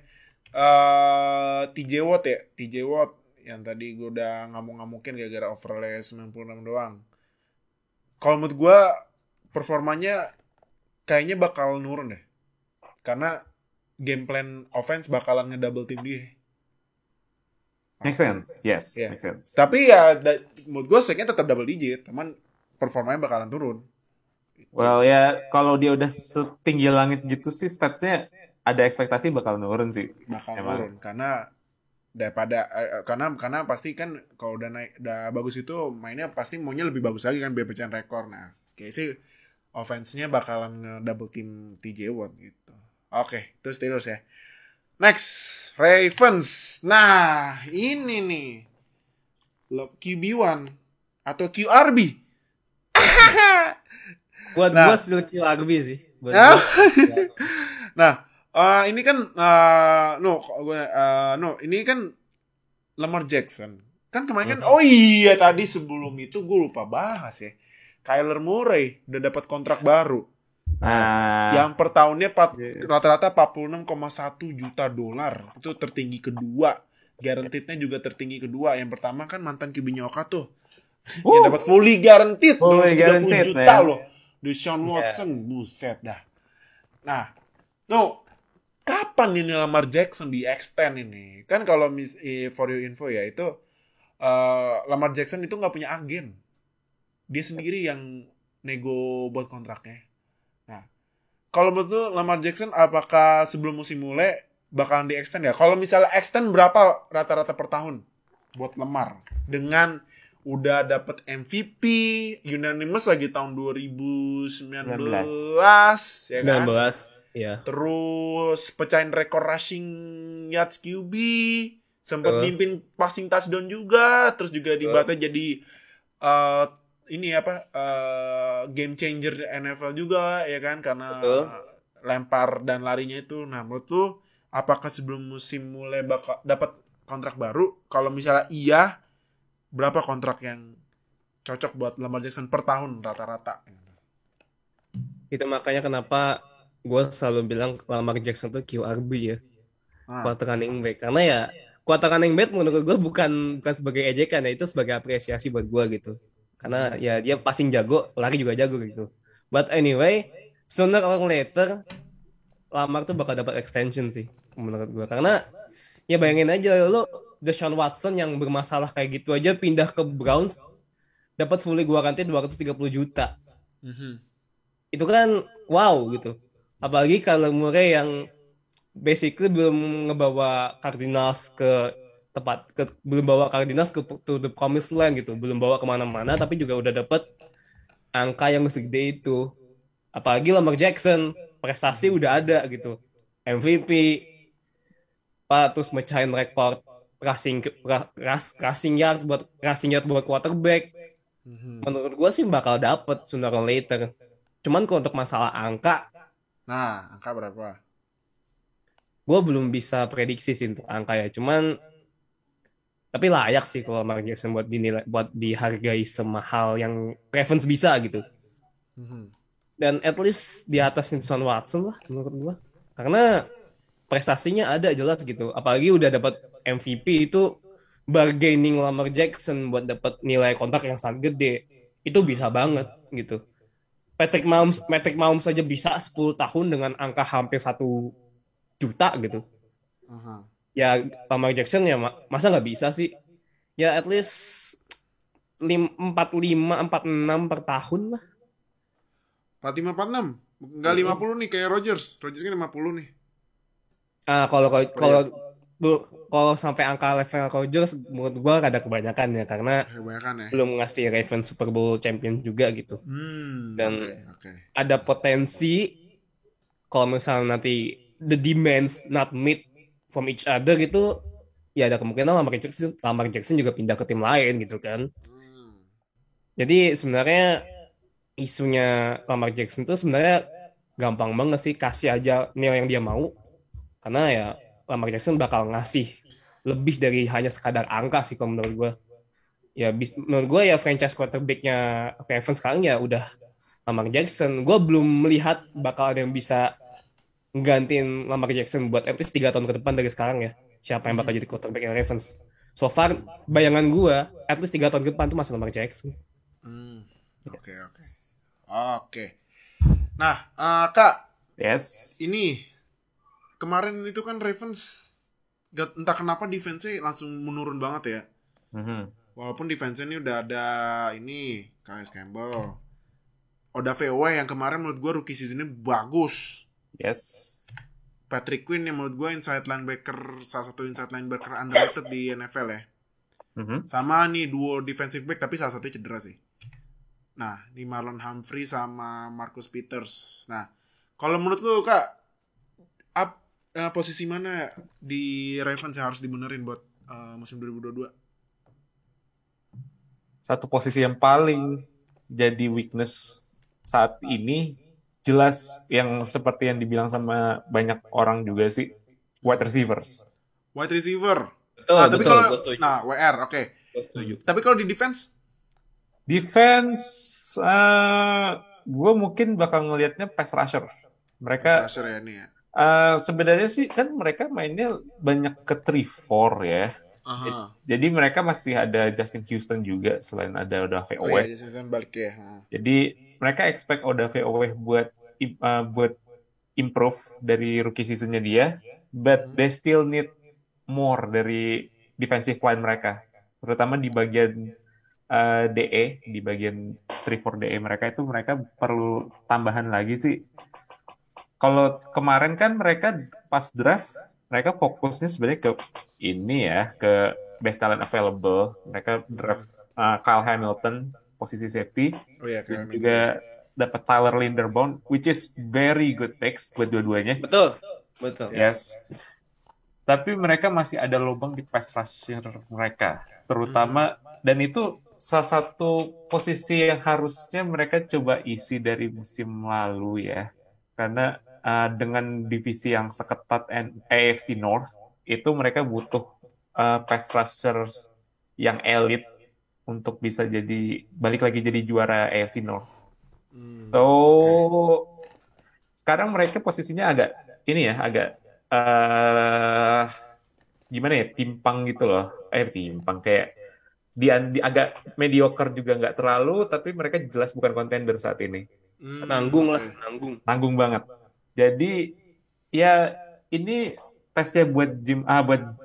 TJ Watt ya, TJ Watt yang tadi gue udah ngamuk-ngamukin gara-gara overlay 96 doang. Kalau menurut gue performanya kayaknya bakal nurun deh. Karena game plan offense bakalan ngedouble team dia. Make sense. Yes, Yeah. make sense. Tapi ya menurut gue seknya tetap double digit, teman performanya bakalan turun. Well ya, kalau dia udah setinggi langit gitu sih, statsnya ada ekspektasi bakal nurun sih. Bakal Emang. turun karena daripada karena pasti kan kalau udah naik udah bagus itu mainnya pasti maunya lebih bagus lagi kan biar pecahan rekor. Nah, kayak sih offense-nya bakalan double team TJ Watt gitu. Oke, terus ya. Next, Ravens. Nah, ini nih QB1 atau QRB. Buat Nah. gue still QRB sih. Buat Ah. gua. Nah, ini kan ini kan Lamar Jackson. Kan kemarin kan oh iya tadi sebelum itu gue lupa bahas ya. Kyler Murray udah dapat kontrak baru. Yang per tahunnya rata-rata 46,1 juta dolar. Itu tertinggi kedua. Guaranteed-nya juga tertinggi kedua. Yang pertama kan mantan QB-nya Oka tuh. Yang dapat fully guaranteed Fully 30 guaranteed, juta man. loh. Deshaun Watson, buset dah. Nah, kapan ini Lamar Jackson di extend ini? Kan kalau for your info ya itu Lamar Jackson itu nggak punya agen. Dia sendiri yang nego buat kontraknya. Nah, kalau menurut Lamar Jackson apakah sebelum musim mulai bakalan di extend ya? Kalau misalnya extend berapa rata-rata per tahun buat Lamar dengan udah dapat MVP unanimous lagi tahun 2019 ya kan? 19, ya. Terus pecahin rekor rushing yards QB, sempat mimpin passing touchdown juga, terus juga dibatnya jadi game changer NFL juga ya kan karena lempar dan larinya itu. Nah, menurut lu apakah sebelum musim mulai bakal dapat kontrak baru? Kalau misalnya iya, berapa kontrak yang cocok buat Lamar Jackson per tahun rata-rata? Itu makanya kenapa gue selalu bilang Lamar Jackson tuh QRB ya. Quarter running back. Karena ya quarter running back menurut gue bukan sebagai ejekan ya, itu sebagai apresiasi buat gue gitu. Karena ya dia passing jago, lari juga jago gitu. But anyway, sooner or later Lamar tuh bakal dapat extension sih menurut gue. Karena ya bayangin aja lo Deshaun Watson yang bermasalah kayak gitu aja pindah ke Browns dapat fully guaranteed 230 juta. Itu kan wow gitu. Apalagi kalau Murray yang basically belum ngebawa Cardinals belum bawa Cardinals ke to the promised land gitu, belum bawa kemana-mana tapi juga udah dapat angka yang segede itu. Apalagi Lamar Jackson prestasi udah ada gitu, MVP, terus mecahin rekor rushing yard buat quarterback. Menurut gue sih bakal dapet sooner or later. Cuman kalau untuk masalah angka, nah angka berapa? Gue belum bisa prediksi sih untuk angka ya. Cuman tapi layak sih kalau Lamar Jackson buat dihargai semahal yang Ravens bisa gitu. Dan at least di atas Deshaun Watson lah menurut gue. Karena prestasinya ada jelas gitu. Apalagi udah dapat MVP itu bargaining Lamar Jackson buat dapat nilai kontrak yang sangat gede. Itu bisa banget gitu. Patrick Mahomes saja bisa 10 tahun dengan angka hampir 1 juta gitu. Ya Lamar Jackson ya masa nggak bisa sih? Ya at least 45, 46 per tahun lah. 45, 46? Nggak 50 nih kayak Rodgers. Rodgers kan 50 nih. Kalau sampai angka level Rodgers menurut gue ada kebanyakan ya karena belum ngasih Ravens Super Bowl champion juga gitu. Dan ada potensi kalau misalnya nanti the demands not meet from each other gitu, ya ada kemungkinan Lamar Jackson juga pindah ke tim lain gitu kan. Jadi sebenarnya isunya Lamar Jackson itu sebenarnya gampang banget sih, kasih aja nilai yang dia mau. Karena ya Lamar Jackson bakal ngasih lebih dari hanya sekadar angka sih kalau menurut gue. Ya menurut gue ya franchise quarterback-nya Ravens sekarang ya udah Lamar Jackson. Gue belum melihat bakal ada yang bisa nggantiin Lamar Jackson buat at least 3 tahun ke depan dari sekarang ya. Siapa yang bakal jadi quarterback Ravens? So far, bayangan gue, at least 3 tahun ke depan tuh masih Lamar Jackson. Oke. Oke. Nah, Kak, Yes. ini kemarin itu kan Ravens entah kenapa defense-nya langsung menurun banget ya. Walaupun defense-nya ini udah ada ini Calais Campbell, Oda VOW yang kemarin menurut gue rookie season-nya bagus. Yes. Patrick Quinn yang menurut gue salah satu inside linebacker underrated di NFL ya. Sama nih duo defensive back tapi salah satunya cedera sih. Nah, ini Marlon Humphrey sama Marcus Peters. Nah, kalau menurut lu Kak, posisi mana di Ravens yang harus dibenerin buat musim 2022? Satu posisi yang paling jadi weakness saat ini jelas yang seperti yang dibilang sama banyak orang juga sih, wide receivers. Wide receiver. Betul, Tapi betul, kalau gua setuju. WR, oke. Gua setuju. Tapi kalau di defense? Defense, gue mungkin bakal ngelihatnya pass rusher. Mereka Rusher ya ini ya. sebenarnya sih kan mereka mainnya banyak ke 3-4 ya. Jadi mereka masih ada Justin Houston juga selain ada Oda VOW. Oh iya, season balik ya. Jadi mereka expect Oda VOW buat improve dari rookie seasonnya dia, but they still need more dari defensive line mereka, terutama di bagian DE, di bagian 3-4 DE mereka itu mereka perlu tambahan lagi sih. Kalau kemarin kan mereka pas draft mereka fokusnya sebenarnya ke ini ya, ke best talent available. Mereka draft Kyle Hamilton posisi safety. Oh iya, dan juga dapat Tyler Linderbaum, which is very good picks buat dua-duanya. Betul. Yes. Tapi mereka masih ada lubang di pass rusher mereka, terutama dan itu salah satu posisi yang harusnya mereka coba isi dari musim lalu ya, karena dengan divisi yang seketat AFC North itu mereka butuh pass rushers yang elit untuk bisa balik lagi jadi juara AFC North. Sekarang mereka posisinya agak gimana ya, timpang gitu loh. Timpang kayak di agak mediocre juga nggak terlalu, tapi mereka jelas bukan contender saat ini. Nanggung banget. Jadi ya ini tesnya buat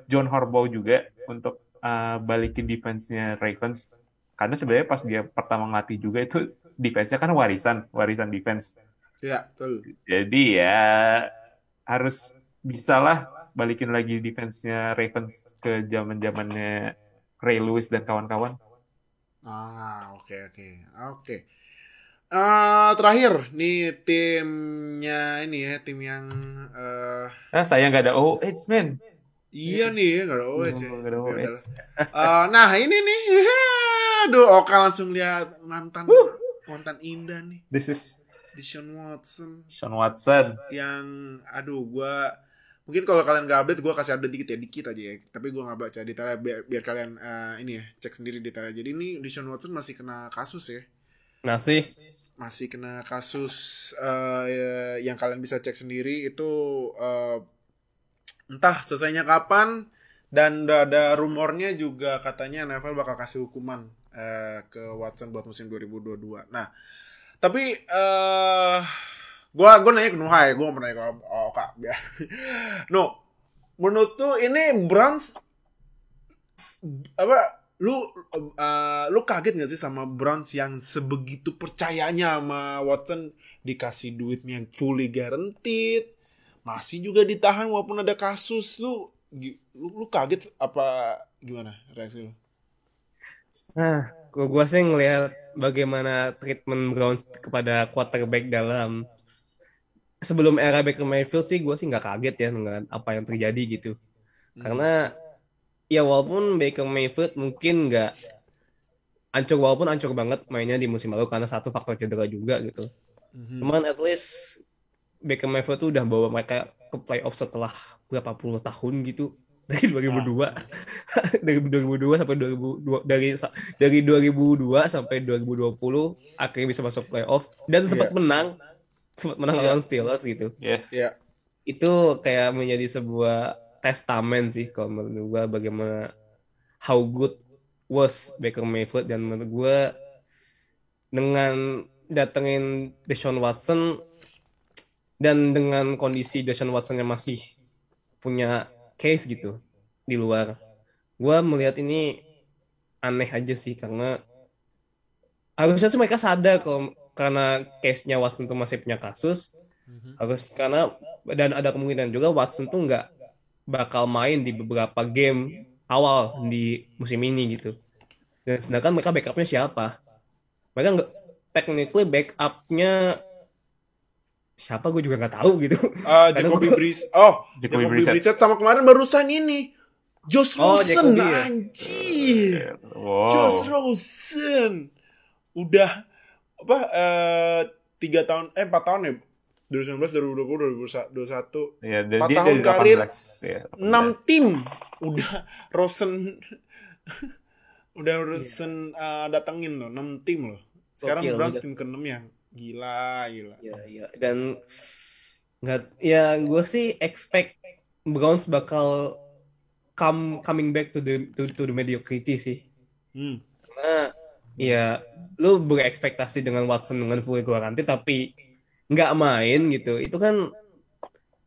John Harbaugh juga untuk balikin defense-nya Ravens, karena sebenarnya pas dia pertama ngelatih juga itu defense-nya kan warisan defense. Iya, betul. Jadi ya harus bisalah balikin lagi defense-nya Ravens ke zaman-zamannya Ray Lewis dan kawan-kawan. Oke. Terakhir nih timnya ini ya, tim yang saya nggak ada OH, man. Iya nih, nggak ada OH. Nggak ada OH. Nah ini nih, aduh, Oka langsung lihat mantan indah nih. This is Deshaun Watson. Yang gue mungkin kalau kalian nggak update, gue kasih update dikit aja ya. Tapi gue nggak baca detailnya biar kalian ini ya cek sendiri detailnya. Jadi ini Deshaun Watson masih kena kasus ya. Masih kena kasus yang kalian bisa cek sendiri itu entah selesainya kapan, dan ada rumornya juga katanya NFL bakal kasih hukuman ke Watson buat musim 2022. Nah, tapi gue nanya ke Nuha ya, gue mau nanya ke Kak. No, menurut tuh ini Browns lu kaget gak sih sama Browns yang sebegitu percayanya sama Watson, dikasih duitnya yang fully guaranteed, masih juga ditahan walaupun ada kasus. Lu kaget apa gimana reaksi lu? Nah, gue sih ngelihat bagaimana treatment Browns kepada quarterback dalam sebelum era Baker Mayfield sih, gue sih nggak kaget ya dengan apa yang terjadi gitu. Karena ya walaupun Baker Mayfield mungkin nggak walaupun ancur banget mainnya di musim lalu karena satu faktor cedera juga gitu. Cuman at least Baker Mayfield tuh udah bawa mereka ke playoff setelah berapa puluh tahun gitu. Dari 2002 sampai 2002, dari 2002 sampai 2020 akhirnya bisa masuk playoff dan sempat menang lawan Steelers gitu. Yes. Yeah. itu kayak menjadi sebuah testamen sih kalau menurut gue bagaimana how good was Baker Mayfield, dan menurut gue dengan datengin Deshaun Watson dan dengan kondisi Deshaun Watson yang masih punya case gitu di luar, gue melihat ini aneh aja sih, karena harusnya sih mereka sadar kalau karena case-nya Watson tuh masih punya kasus, harus karena dan ada kemungkinan juga Watson tuh nggak bakal main di beberapa game awal di musim ini gitu. Dan sedangkan mereka backupnya siapa? Mereka nggak, technically backupnya siapa gue juga nggak tahu gitu. Karena Jacoby gue- Brissett. Jacoby Jacoby Brissett. Brissett sama kemarin barusan ini. Josh Rosen, Jacoby ya. anjir. Wow. Josh Rosen. Udah apa 3 tahun 4 tahun ya. 2019, 2020, 2021. Ya, 4 dia tahun dari karir, 18, ya, 6 tim. Udah Rosen udah Rosen datengin loh, 6 tim loh. Sekarang Gokil, Browns gitu. tim ke-6 yang gila. ya, dan nggak, ya gue sih expect Browns bakal coming back to the mediocrity sih. Hmm. Karena ya lu berekspektasi dengan Watson dengan full garanti tapi nggak main gitu, itu kan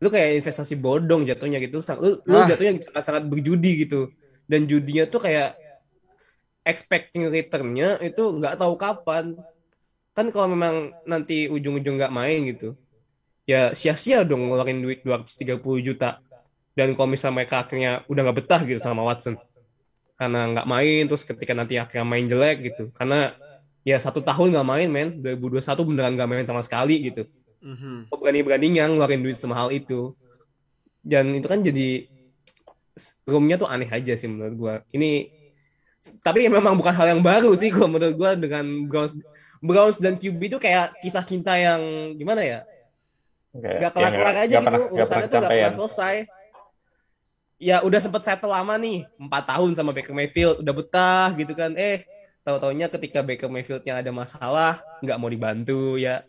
lu kayak investasi bodong jatuhnya gitu. Lu jatuhnya sangat berjudi gitu, dan judinya tuh kayak expecting returnnya itu nggak tahu kapan. Kan kalau memang nanti ujung-ujung nggak main gitu, ya sia-sia dong ngeluarin duit 230 juta. Dan kalau misalnya mereka akhirnya udah nggak betah gitu sama Watson karena nggak main, terus ketika nanti akhirnya main jelek gitu, karena ya 1 tahun nggak main, 2021 beneran nggak main sama sekali gitu. Mhm. Berani-beraninya ngeluarin duit semahal itu, dan itu kan jadi roomnya tuh aneh aja sih menurut gua ini. Tapi memang bukan hal yang baru sih kalau menurut gua dengan Browns dan QB itu kayak kisah cinta yang gimana ya, Kayak- nggak kelar-kelar aja nggak gitu, pernah urusannya tuh nggak kecapean. pernah selesai. Ya udah sempet settle lama nih 4 tahun sama Baker Mayfield, udah betah gitu kan, tahu-taunya ketika Baker Mayfieldnya ada masalah nggak mau dibantu ya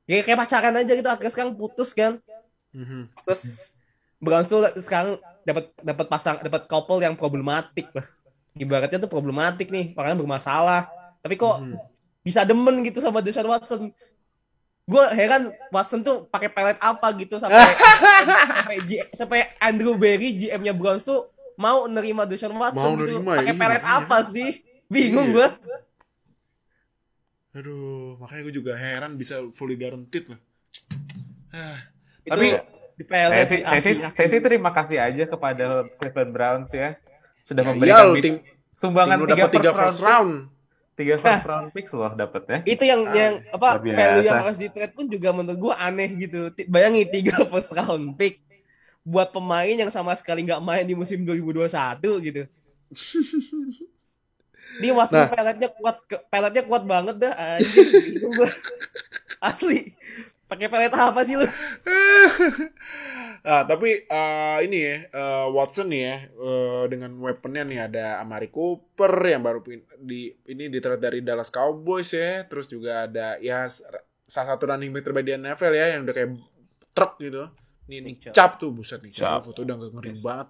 kayak pacaran aja gitu, akhirnya sekarang putus kan. Mhm. Terus Browns tuh sekarang dapat couple yang problematik lah, ibaratnya tuh problematik nih, orang bermasalah tapi kok bisa demen gitu sama Deshaun Watson. Gue heran Watson tuh pakai pelet apa gitu sampai Andrew Berry GM-nya Browns tuh mau nerima Deshaun Watson Mau gitu. nerima, Pakai iya, pelet makanya. apa sih? Bingung Iya. gue. Aduh, makanya gue juga heran bisa fully guaranteed loh. Itu Tapi di pelet Saya sih terima kasih aja kepada Cleveland Browns ya, sudah ya memberikan iya, tim sumbangan lu dapat 3 first round. 3 first round picks loh dapatnya. itu yang apa luar biasa. value yang harus di trade pun juga menurut gue aneh gitu. Bayangin 3 first round pick buat pemain yang sama sekali nggak main di musim 2021 gitu. Dia Watson peletnya kuat banget dah, anjing. Bingung gua. Asli. Pakai pelet apa sih lu? Tapi ini ya Watson nih ya dengan weaponnya nih ada Amari Cooper yang baru ini di-trade dari Dallas Cowboys ya, terus juga ada ya salah satu running back terbaik di NFL ya yang udah kayak truk gitu. Nick Chubb tuh, buset nih Chubb foto udah ngeri banget.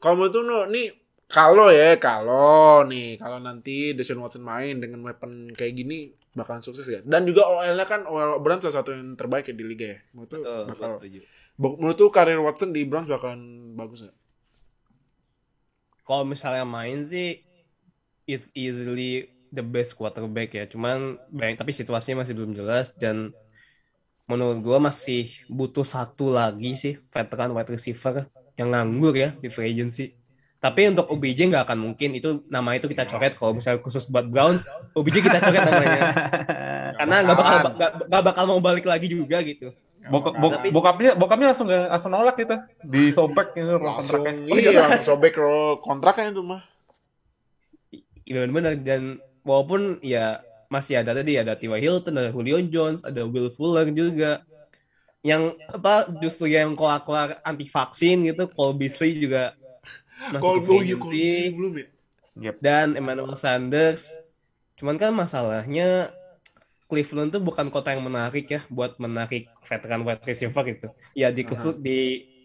Kalau menurut lu nih kalau nanti Deshaun Watson main dengan weapon kayak gini bakalan sukses ya. Dan juga OL-nya kan OL Browns salah satu yang terbaik ya di liga ya. Menurut tuh karir Watson di Browns bakalan bagus ya. Kalau misalnya main sih it's easily the best quarterback ya. Cuman tapi situasinya masih belum jelas, dan menurut gue masih butuh satu lagi sih veteran wide receiver yang nganggur ya di free agency. Tapi untuk OBJ nggak akan mungkin, itu nama itu kita coret kalau misalnya khusus buat Browns, OBJ kita coret namanya. Karena nggak bakal mau balik lagi juga gitu. Bokapnya langsung nolak gitu, disobek gitu Langsung kontraknya. langsung sobek kontraknya itu mah. Iya benar, dan walaupun ya masih ada T.Y. Hilton, ada Julio Jones, ada Will Fuller juga. Yang justru yang keluar anti vaksin gitu, Cole Beasley juga masuk ke free agency. Belum ya? Yep. Dan Emmanuel Sanders. Cuman kan masalahnya Cleveland tuh bukan kota yang menarik ya buat menarik veteran wide receiver gitu. Ya di Cleveland,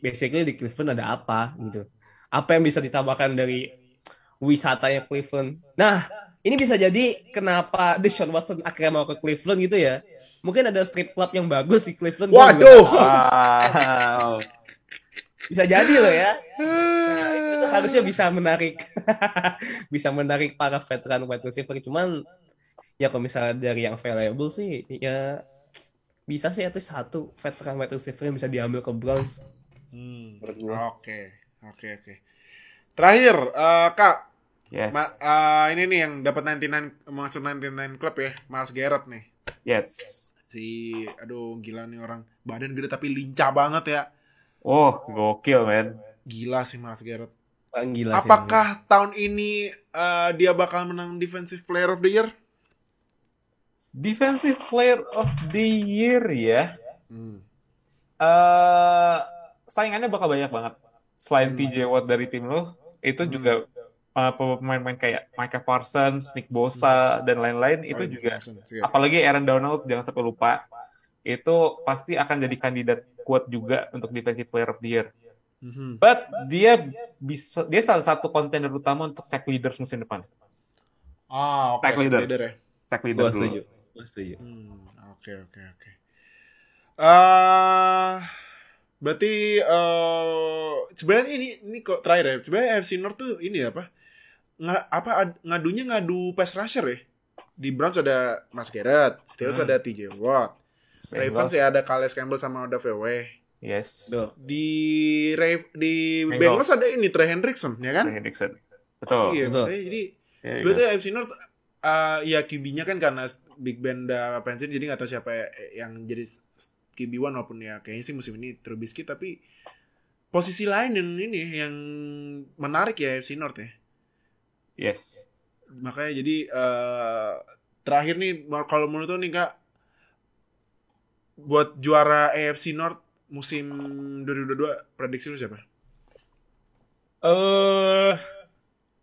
basically di Cleveland ada apa gitu. Apa yang bisa ditambahkan dari wisatanya Cleveland. Nah, ini bisa jadi kenapa Deshaun Watson akhirnya mau ke Cleveland gitu ya. Mungkin ada strip club yang bagus di Cleveland. Gua juga Waduh. nggak tahu. Wow. Bisa jadi loh ya. Nah, itu tuh harusnya bisa menarik bisa menarik para veteran wide receiver. Cuman ya kalau misalnya dari yang available sih ya bisa sih at least satu veteran wide receiver yang bisa diambil ke Browns. Menurut gua. Oke. Terakhir, Kak. Yes. Ini nih yang dapat 99 masuk 99 Club ya, Myles Garrett nih. Yes. Aduh gila nih orang. Badan gede tapi lincah banget ya. Oh, gokil, man. Gila sih Myles Garrett. Gila sih. Apakah tahun ini dia bakal menang Defensive Player of the Year? Defensive Player of the Year ya. Saingannya bakal banyak banget. Selain TJ Watt dari tim lo, itu juga pemain-pemain kayak Micah Parsons, Nick Bosa, dan lain-lain itu juga. Apalagi Aaron Donald, jangan sampai lupa. Itu pasti akan jadi kandidat kuat juga untuk Defensive Player of the Year. But dia salah satu kontender utama untuk sack leaders musim depan. Oke. Sack leaders. Leader ya. Gua Sack leader setuju. Oke. Berarti sebenarnya ini kok terakhir ya. Sebenarnya AFC North tuh ini apa? Ngadu pass rusher ya. Di Browns ada Myles Garrett, Steelers ada TJ Watt. Ravens ya ada Calais Campbell sama Oda VW. Yes. Di Bengals ada ini Trey Hendrickson ya kan? Trey Hendrickson. Betul. Iya. Betul. Jadi sebetulnya AFC North ya QB-nya kan karena Big Ben udah pensiun jadi nggak tahu siapa yang jadi QB1 walaupun ya kayaknya sih musim ini Trubisky, tapi posisi lain yang menarik ya AFC North ya. Yes. Makanya jadi terakhir nih kalau menurut lo nih Kak, buat juara AFC North musim 2022 prediksi lu siapa?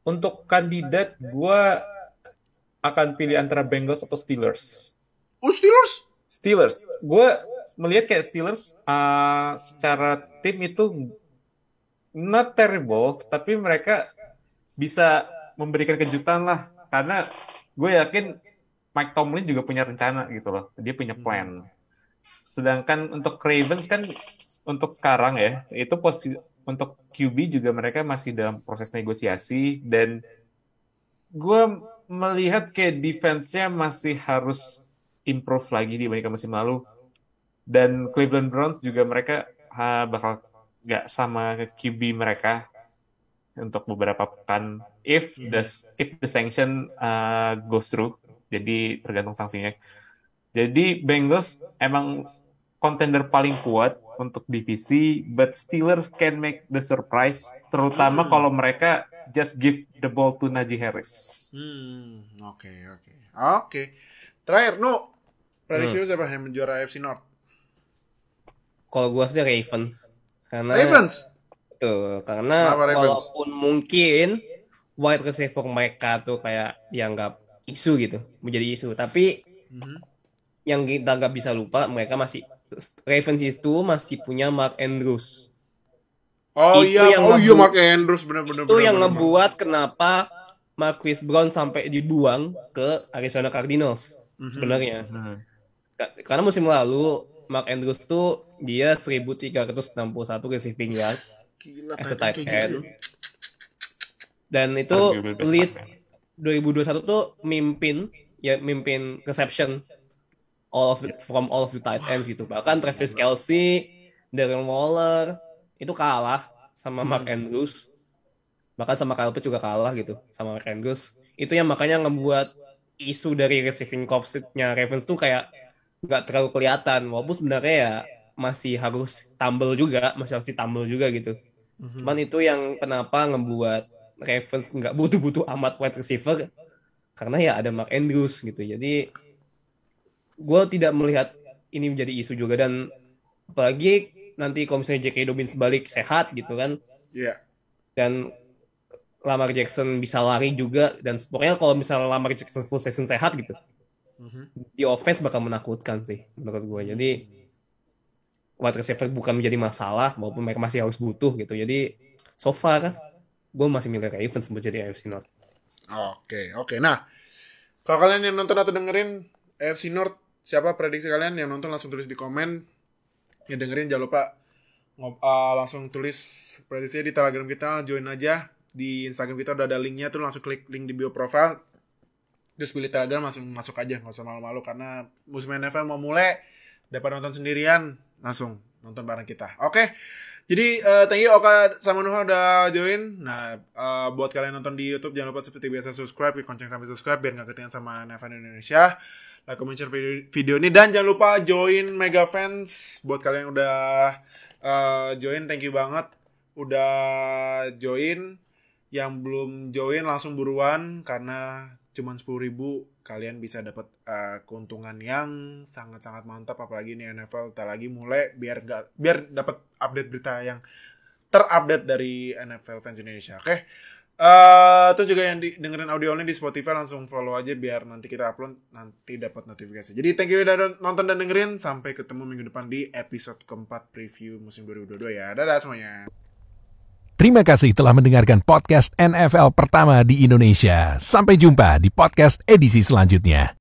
Untuk kandidat gue akan pilih antara Bengals atau Steelers. Steelers. Gue melihat kayak Steelers secara tim itu not terrible, tapi mereka bisa memberikan kejutan lah. Karena gue yakin Mike Tomlin juga punya rencana gitu loh. Dia punya plan. Sedangkan untuk Ravens kan untuk sekarang ya, itu untuk QB juga mereka masih dalam proses negosiasi, dan gue melihat kayak defense-nya masih harus improve lagi dibandingkan musim lalu. Dan Cleveland Browns juga mereka bakal nggak sama QB mereka untuk beberapa pekan if the sanction goes through. Jadi tergantung sanksinya. Jadi Bengals emang contender paling kuat untuk divisi, but Steelers can make the surprise, terutama kalau mereka just give the ball to Najee Harris. Oke. Terakhir, prediksi lu siapa yang menjuara AFC North? Kalau gue sih Ravens. Ravens? Tuh, karena walaupun mungkin wide receiver mereka tuh kayak dianggap isu gitu, menjadi isu, tapi yang kita nggak bisa lupa mereka Ravens itu masih punya Mark Andrews. Mark Andrews benar. Itu yang ngebuat kenapa Marquise Brown sampai dibuang ke Arizona Cardinals sebenarnya. Karena musim lalu Mark Andrews tuh dia 1361 receiving yards as a tight end. Dan itu lead 2021 tuh mimpin reception from all of the tight ends gitu. Bahkan Travis Kelce, Darren Waller itu kalah sama Mark Andrews. Bahkan sama Kyle Pitts juga kalah gitu sama Mark Andrews. Itu yang makanya ngebuat isu dari receiving corps-nya Ravens tuh kayak nggak terlalu kelihatan. Walaupun sebenarnya ya masih harus ditambal juga gitu. Cuman itu yang kenapa ngebuat Ravens nggak butuh-butuh amat wide receiver, karena ya ada Mark Andrews gitu. Jadi gue tidak melihat ini menjadi isu juga, dan apalagi nanti kalau misalnya J.K. Dobbins balik sehat gitu kan. Dan Lamar Jackson bisa lari juga, dan pokoknya kalau misalnya Lamar Jackson full season sehat gitu, di offense bakal menakutkan sih menurut gue. Jadi wide receiver bukan menjadi masalah, maupun mereka masih harus butuh gitu. Jadi so far gue masih milih Ravens buat jadi AFC North. Oke. Nah, kalau kalian yang nonton atau dengerin AFC North, siapa prediksi kalian? Yang nonton langsung tulis di komen. Yang dengerin jangan lupa langsung tulis prediksinya di Telegram kita, join aja. Di Instagram kita udah ada linknya tuh, langsung klik link di bio profile. Terus pilih Telegram, langsung masuk aja, nggak usah malu-malu karena musim NFL mau mulai. Daripada nonton sendirian, langsung nonton bareng kita. Oke. Jadi thank you Oka sama Nuha udah join. Nah, buat kalian nonton di YouTube jangan lupa seperti biasa subscribe, klik lonceng sampai subscribe biar nggak ketinggalan sama NFL Indonesia. Like, comment, share video ini, dan jangan lupa join Mega Fans. Buat kalian yang udah join, thank you banget udah join. Yang belum join langsung buruan karena cuman 10.000 kalian bisa dapat keuntungan yang sangat-sangat mantap, apalagi ini NFL tak lagi mulai, biar dapat update berita yang terupdate dari NFL Fans Indonesia. Oke. Terus juga yang dengerin audio-nya di Spotify langsung follow aja biar nanti kita upload nanti dapat notifikasi. Jadi thank you udah nonton dan dengerin, sampai ketemu minggu depan di episode keempat preview musim 2022 ya. Dadah semuanya. Terima kasih telah mendengarkan podcast NFL pertama di Indonesia. Sampai jumpa di podcast edisi selanjutnya.